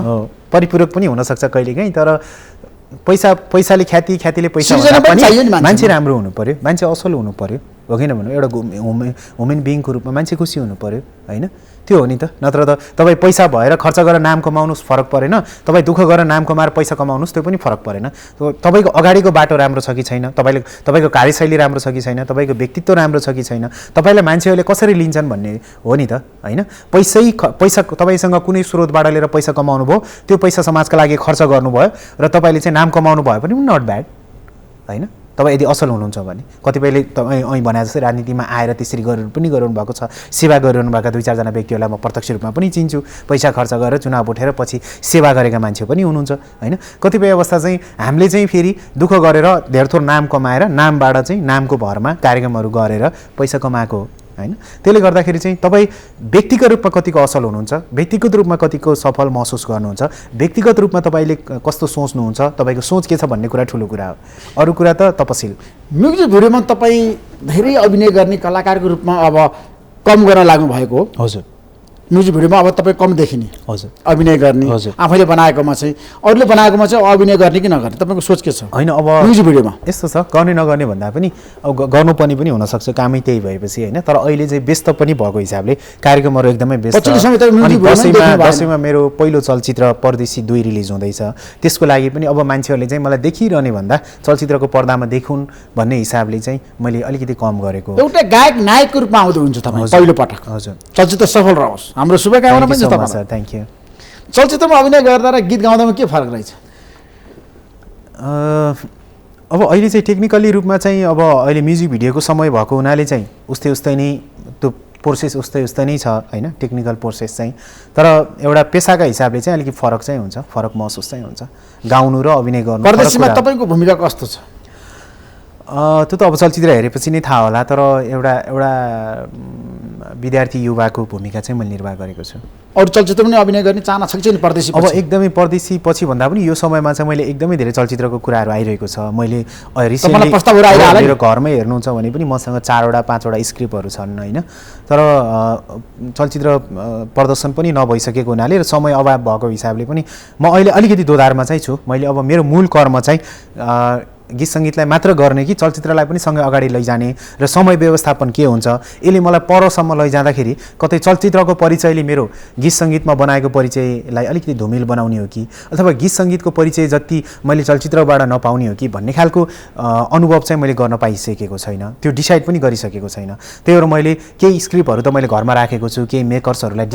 परिपूरक पनि हुनसक्छ कहिलेकाहीँ। तर पैसाले ख्यातिले पैसा मान्छे राम्रो हुनु पर्यो, मान्छे असल हुनु पर्यो हो किन भन्नु। एउटा ह्युमन बिङको रूपमा मान्छे खुसी हुनु पर्यो होइन। त्यो हो नि त। नत्र त तपाईँ पैसा भएर खर्च गरेर नाम कमाउनुहोस् फरक परेन, तपाईँ दुःख गरेर नाम कमाएर पैसा कमाउनुहोस् त्यो पनि फरक परेन। तपाईँको अगाडिको बाटो राम्रो छ कि छैन, तपाईँको कार्यशैली राम्रो छ कि छैन, तपाईँको व्यक्तित्व राम्रो छ कि छैन, तपाईँलाई मान्छेहरूले कसरी लिन्छन् भन्ने हो नि त होइन। पैसा तपाईँसँग कुनै स्रोतबाट लिएर पैसा कमाउनु भयो, त्यो पैसा समाजका लागि खर्च गर्नुभयो र तपाईँले चाहिँ नाम कमाउनु भयो पनि नट ब्याड होइन। तपाईँ यदि असल हुनुहुन्छ भने कतिपयले तपाईँ अहिले भने जस्तै राजनीतिमा आएर त्यसरी पनि गरिरहनु भएको छ, सेवा गरिरहनु भएका 2-4 व्यक्तिहरूलाई म प्रत्यक्ष रूपमा पनि चिन्छु। पैसा खर्च गरेर चुनाव उठेर पछि सेवा गरेका मान्छे पनि हुनुहुन्छ होइन। कतिपय अवस्था चाहिँ हामीले चाहिँ फेरि दुःख गरेर धेर थोर नाम कमाएर नामबाट चाहिँ नामको भरमा कार्यक्रमहरू गरेर पैसा कमाएको हो होइन। त्यसले गर्दाखेरि चाहिँ तपाईँ व्यक्तिगत रूपमा कतिको असल हुनुहुन्छ, व्यक्तिगत रूपमा कतिको सफल महसुस गर्नुहुन्छ, व्यक्तिगत रूपमा तपाईँले कस्तो सोच्नुहुन्छ, तपाईँको सोच के छ भन्ने कुरा ठुलो कुरा हो। अरू कुरा त तपसिल। म्युजिक भिडियोमा तपाईँ धेरै अभिनय गर्ने कलाकारको रूपमा अब कम गर्न लाग्नु भएको हो। हजुर। म्युजिक भिडियोमा अब तपाईँ कम देखिने हजुर अभिनय गर्ने, आफैले बनाएकोमा चाहिँ अरूले बनाएकोमा चाहिँ अभिनय गर्ने कि नगर्ने तपाईँको सोच के छ? होइन अब म्युजिक भिडियोमा यस्तो छ, गर्ने नगर्ने भन्दा पनि अब गर्नुपर्ने पनि हुनसक्छ, कामै त्यही भएपछि होइन। तर अहिले चाहिँ व्यस्त पनि भएको हिसाबले कार्यक्रमहरू एकदमै व्यस्त। दसैँमा मेरो पहिलो चलचित्र परदेशी 2 रिलिज हुँदैछ, त्यसको लागि पनि अब मान्छेहरूले चाहिँ मलाई देखिरहने भन्दा चलचित्रको पर्दामा देखुन् भन्ने हिसाबले चाहिँ मैले अलिकति कम गरेको। एउटा गायक नायकको रूपमा आउँदै हुन्छ तपाईँ पहिलो पटक। हजुर। चलचित्र सफल रहोस्, हाम्रो शुभकामना पनि छ तपाईलाई। Thank you. चलचित्रमा अभिनय गर्दा र गीत गाउँदामा के फरक रहेछ? अब अहिले चाहिँ टेक्निकली रूपमा चाहिँ अब अहिले म्युजिक भिडियोको समय भएको हुनाले चाहिँ उस्तै नै त्यो प्रोसेस उस्तै नै छ होइन, टेक्निकल प्रोसेस चाहिँ। तर एउटा पेसाका हिसाबले चाहिँ अलिकति फरक चाहिँ हुन्छ, फरक महसुस चाहिँ हुन्छ गाउनु र अभिनय गर्नु। परदेशीमा तपाईँको भूमिका कस्तो छ? त्यो त अब चलचित्र हेरेपछि नै थाहा होला। तर एउटा विद्यार्थी युवाको भूमिका चाहिँ मैले निर्वाह गरेको छु। अरू चलचित्र पनि अभिनय गर्ने चाहना छ कि छैन परदेशी? अब एकदमै परदेशी पछि भन्दा पनि यो समयमा चाहिँ मैले एकदमै धेरै चलचित्रको कुराहरू आइरहेको छ। मैले रिसेन्टली मेरो घरमै हेर्नुहुन्छ भने पनि मसँग 4-5वटा स्क्रिप्टहरू छन् होइन। तर चलचित्र प्रदर्शन पनि नभइसकेको हुनाले र समय अभाव भएको हिसाबले पनि म अहिले अलिकति दोधारमा चाहिँ छु। मैले अब मेरो मूल कर्म चाहिँ गीत सङ्गीतलाई मात्र गर्ने कि चलचित्रलाई पनि सँगै अगाडि लैजाने र समय व्यवस्थापन के हुन्छ यसले मलाई परसम्म लैजाँदाखेरि कतै चलचित्रको परिचयले मेरो गीत सङ्गीतमा बनाएको परिचयलाई अलिकति धुमिल बनाउने हो कि अथवा गीत सङ्गीतको परिचय जति मैले चलचित्रबाट नपाउने हो कि भन्ने खालको अनुभव चाहिँ मैले गर्न पाइसकेको छैन, त्यो डिसाइड पनि गरिसकेको छैन। त्यही भएर मैले केही स्क्रिप्टहरू त मैले घरमा राखेको छु, केही मेकर्सहरूलाई।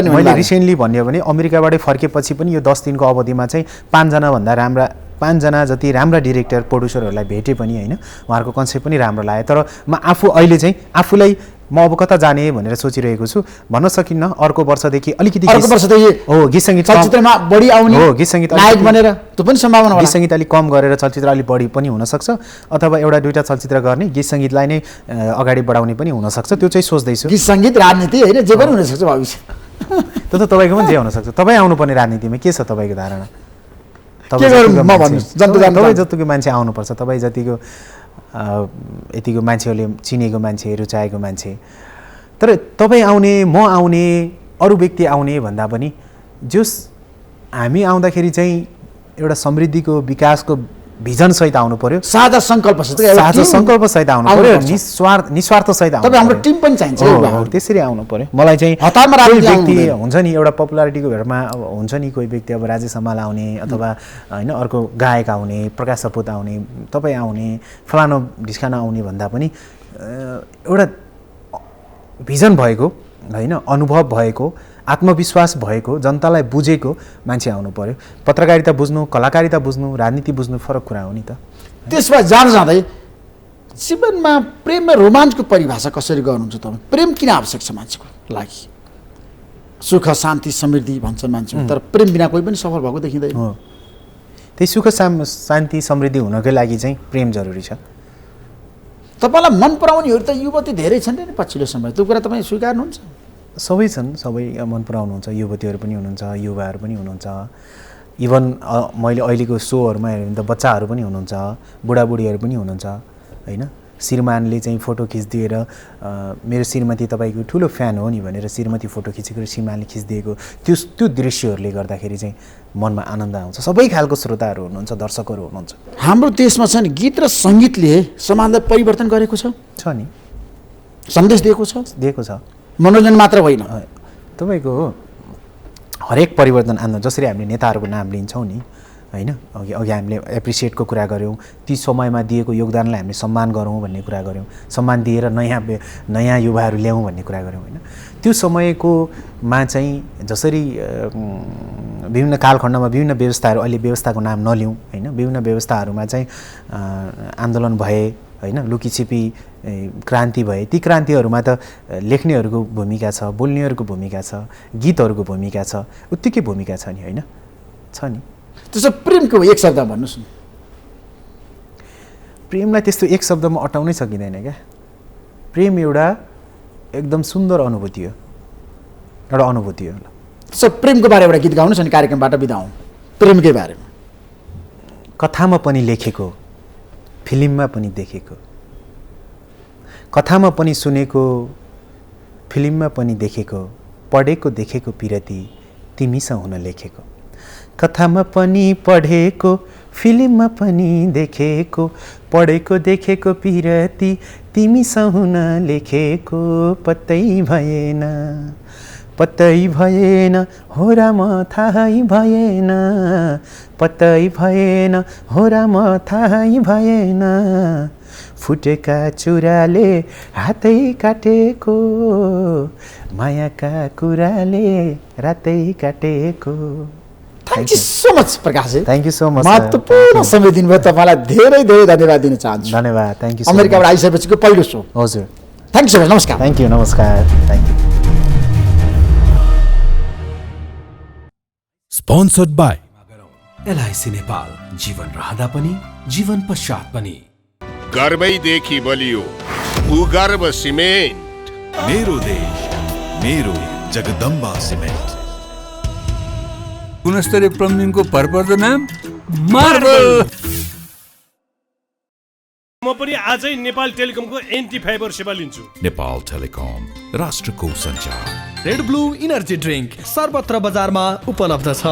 मैले रिसेन्टली भन्यो भने अमेरिकाबाटै फर्केपछि पनि यो 10 दिनको अवधिमा चाहिँ 5 जना जति राम्रा डिरेक्टर प्रोड्युसरहरूलाई भेटे पनि होइन, उहाँहरूको कन्सेप्ट पनि राम्रो लाग्यो। तर म आफू अहिले चाहिँ आफूलाई म अब कता जाने भनेर सोचिरहेको छु भन्न सकिन्न। अर्को वर्षदेखि अलिकति अर्को वर्षदेखि हो गीत सङ्गीत चलचित्रमा बढी आउने हो गीत सङ्गीत नायक बनेर त्यो पनि सम्भावना गीत होला। सङ्गीत अलिक कम गरेर चलचित्र अलिक बढी पनि हुनसक्छ अथवा एउटा दुईवटा चलचित्र गर्ने गीत सङ्गीतलाई नै अगाडि बढाउने पनि हुनसक्छ। त्यो चाहिँ सोच्दैछु। गीत सङ्गीत राजनीति होइन जे पनि हुनसक्छ भविष्य। त्यो त तपाईँको पनि जे हुनसक्छ। तपाईँ आउनुपर्ने राजनीतिमा के छ तपाईँको धारणा? के गरौँ म भन्नुहोस्, तपाईँ जतिको मान्छे आउनुपर्छ, तपाईँ जतिको यतिको मान्छेहरूले चिनेको मान्छे रुचाएको मान्छे। तर तपाईँ आउने म आउने अरू व्यक्ति आउने भन्दा पनि जस हामी आउँदाखेरि चाहिँ एउटा समृद्धिको विकासको भिजनसहित आउनु पर्यो, साझा सङ्कल्पसहित आउनु पर्यो, निस्वार्थसहित आउनु तपाईँ हाम्रो टिम पनि चाहिन्छ। त्यसरी आउनु पर्यो। मलाई चाहिँ हतारमा कोही राजनीति व्यक्ति हुन्छ नि एउटा पपुलारिटीको भेरमा हुन्छ नि कोही व्यक्ति अब राजेश हमाल आउने अथवा होइन अर्को गायक आउने, प्रकाश सपुत आउने, तपाईँ आउने, फलानो ढिस्काना आउने भन्दा पनि एउटा भिजन भएको होइन, अनुभव भएको, आत्मविश्वास भएको, जनतालाई बुझेको मान्छे आउनु पर्यो। पत्रकारिता बुझ्नु, कलाकारिता बुझ्नु, राजनीति बुझ्नु फरक कुरा हो नि त। त्यसमा जाँदै जीवनमा प्रेम र रोमाञ्चको परिभाषा कसरी गर्नुहुन्छ तपाईँ? प्रेम किन आवश्यक छ मान्छेको लागि? सुख शान्ति समृद्धि भन्छन् मान्छे, तर प्रेम बिना कोही पनि सफल भएको देखिँदैन। हो, त्यही सुख शान्ति समृद्धि हुनको लागि चाहिँ प्रेम जरुरी छ। तपाईँलाई मन पराउनेहरू त युवती धेरै छन् नि पछिल्लो समय, त्यो कुरा तपाईँ स्वीकार्नुहुन्छ? सबै छन्, सबै मन पराउनुहुन्छ, युवतीहरू पनि हुनुहुन्छ, युवाहरू पनि हुनुहुन्छ। इभन मैले अहिलेको सोहरूमा हेऱ्यो भने त बच्चाहरू पनि हुनुहुन्छ, बुढाबुढीहरू पनि हुनुहुन्छ होइन। श्रीमानले चाहिँ फोटो खिचिदिएर मेरो श्रीमती तपाईँको ठुलो फ्यान हो नि भनेर श्रीमती फोटो खिचेको श्रीमानले खिचिदिएको त्यो दृश्यहरूले गर्दाखेरि चाहिँ मनमा आनन्द आउँछ। सबै खालको श्रोताहरू हुनुहुन्छ, दर्शकहरू हुनुहुन्छ। हाम्रो देशमा छ नि गीत र सङ्गीतले समाजलाई परिवर्तन गरेको छ नि, सन्देश दिएको छ, मनोरञ्जन मात्र होइन। तपाईँको हरेक परिवर्तन आन्दोलन जसरी हामीले नेताहरूको नाम लिन्छौँ नि होइन, अघि हामीले एप्रिसिएटको कुरा गऱ्यौँ, ती समयमा दिएको योगदानलाई हामीले सम्मान गरौँ भन्ने कुरा गऱ्यौँ, सम्मान दिएर नयाँ युवाहरू ल्याउँ भन्ने कुरा गऱ्यौँ होइन। त्यो समयकोमा चाहिँ जसरी विभिन्न कालखण्डमा विभिन्न व्यवस्थाहरू, अहिले व्यवस्थाको नाम नलिउँ होइन, विभिन्न व्यवस्थाहरूमा चाहिँ आन्दोलन भए होइन, लुकीछिपी क्रान्ति भए, ती क्रान्तिहरूमा त लेख्नेहरूको भूमिका छ, बोल्नेहरूको भूमिका छ, गीतहरूको भूमिका छ, उत्तिकै भूमिका छ नि होइन, छ नि। त्यसो प्रेमको एक शब्द भन्नुहोस् न। प्रेमलाई त्यस्तो एक शब्दमा अटाउनै सकिँदैन क्या। प्रेम एउटा एकदम सुन्दर अनुभूति हो, एउटा अनुभूति हो। त्यसो प्रेमको बारे एउटा गीत गाउनुहोस् अनि कार्यक्रमबाट बिदा हौँ। प्रेमकै बारेमा कथामा पनि लेखेको, फिल्ममा पनि देखेको, कथामा पनि सुनेको, फिल्ममा पनि देखेको, पढेको देखेको पिरती तिमीसँग हुन लेखेको। कथामा पनि पढेको, फिल्ममा पनि देखेको, पढेको देखेको पिरती तिमीसँग हुन लेखेको। पत्तै भएन, पत्तै भएन हो राम थाहै भएन, पत्तै भएन हो राम थाहै भएन, फुटेका चुराले हातै काटेको, मायाका कुराले रातै काटेको। Thank you so much Prakash. Thank you so much. महत्त्वपूर्ण समय दिनुभयो, तपाईँलाई धेरै धेरै धन्यवाद दिन चाहन्छु। धन्यवाद, थ्याङ्क यू। अमेरिकाबाट आइसकेपछिको पहिलो सो। हजुर, थ्याङ्क यू सो मच। नमस्कार। थ्याङ्क यू, नमस्कार, thank you. Sponsored by LIC Nepal, जीवन रहँदा पनि जीवन पश्चात पनि। गर्वैदेखि बलियो भूगर्भ सिमेन्ट। मेरो देश मेरो जगदम्बा सिमेन्ट। गुणस्तरीय प्लम्बिङको भरपर्दो नाम मार्बल। म पनि आजै नेपाल टेलिकमको एन्टी फाइबर सेवा लिन्छु। नेपाल टेलिकम, राष्ट्रको सञ्चार। रेड ब्लू इनर्जी ड्रिङ्क सर्वत्र बजारमा उपलब्ध छ।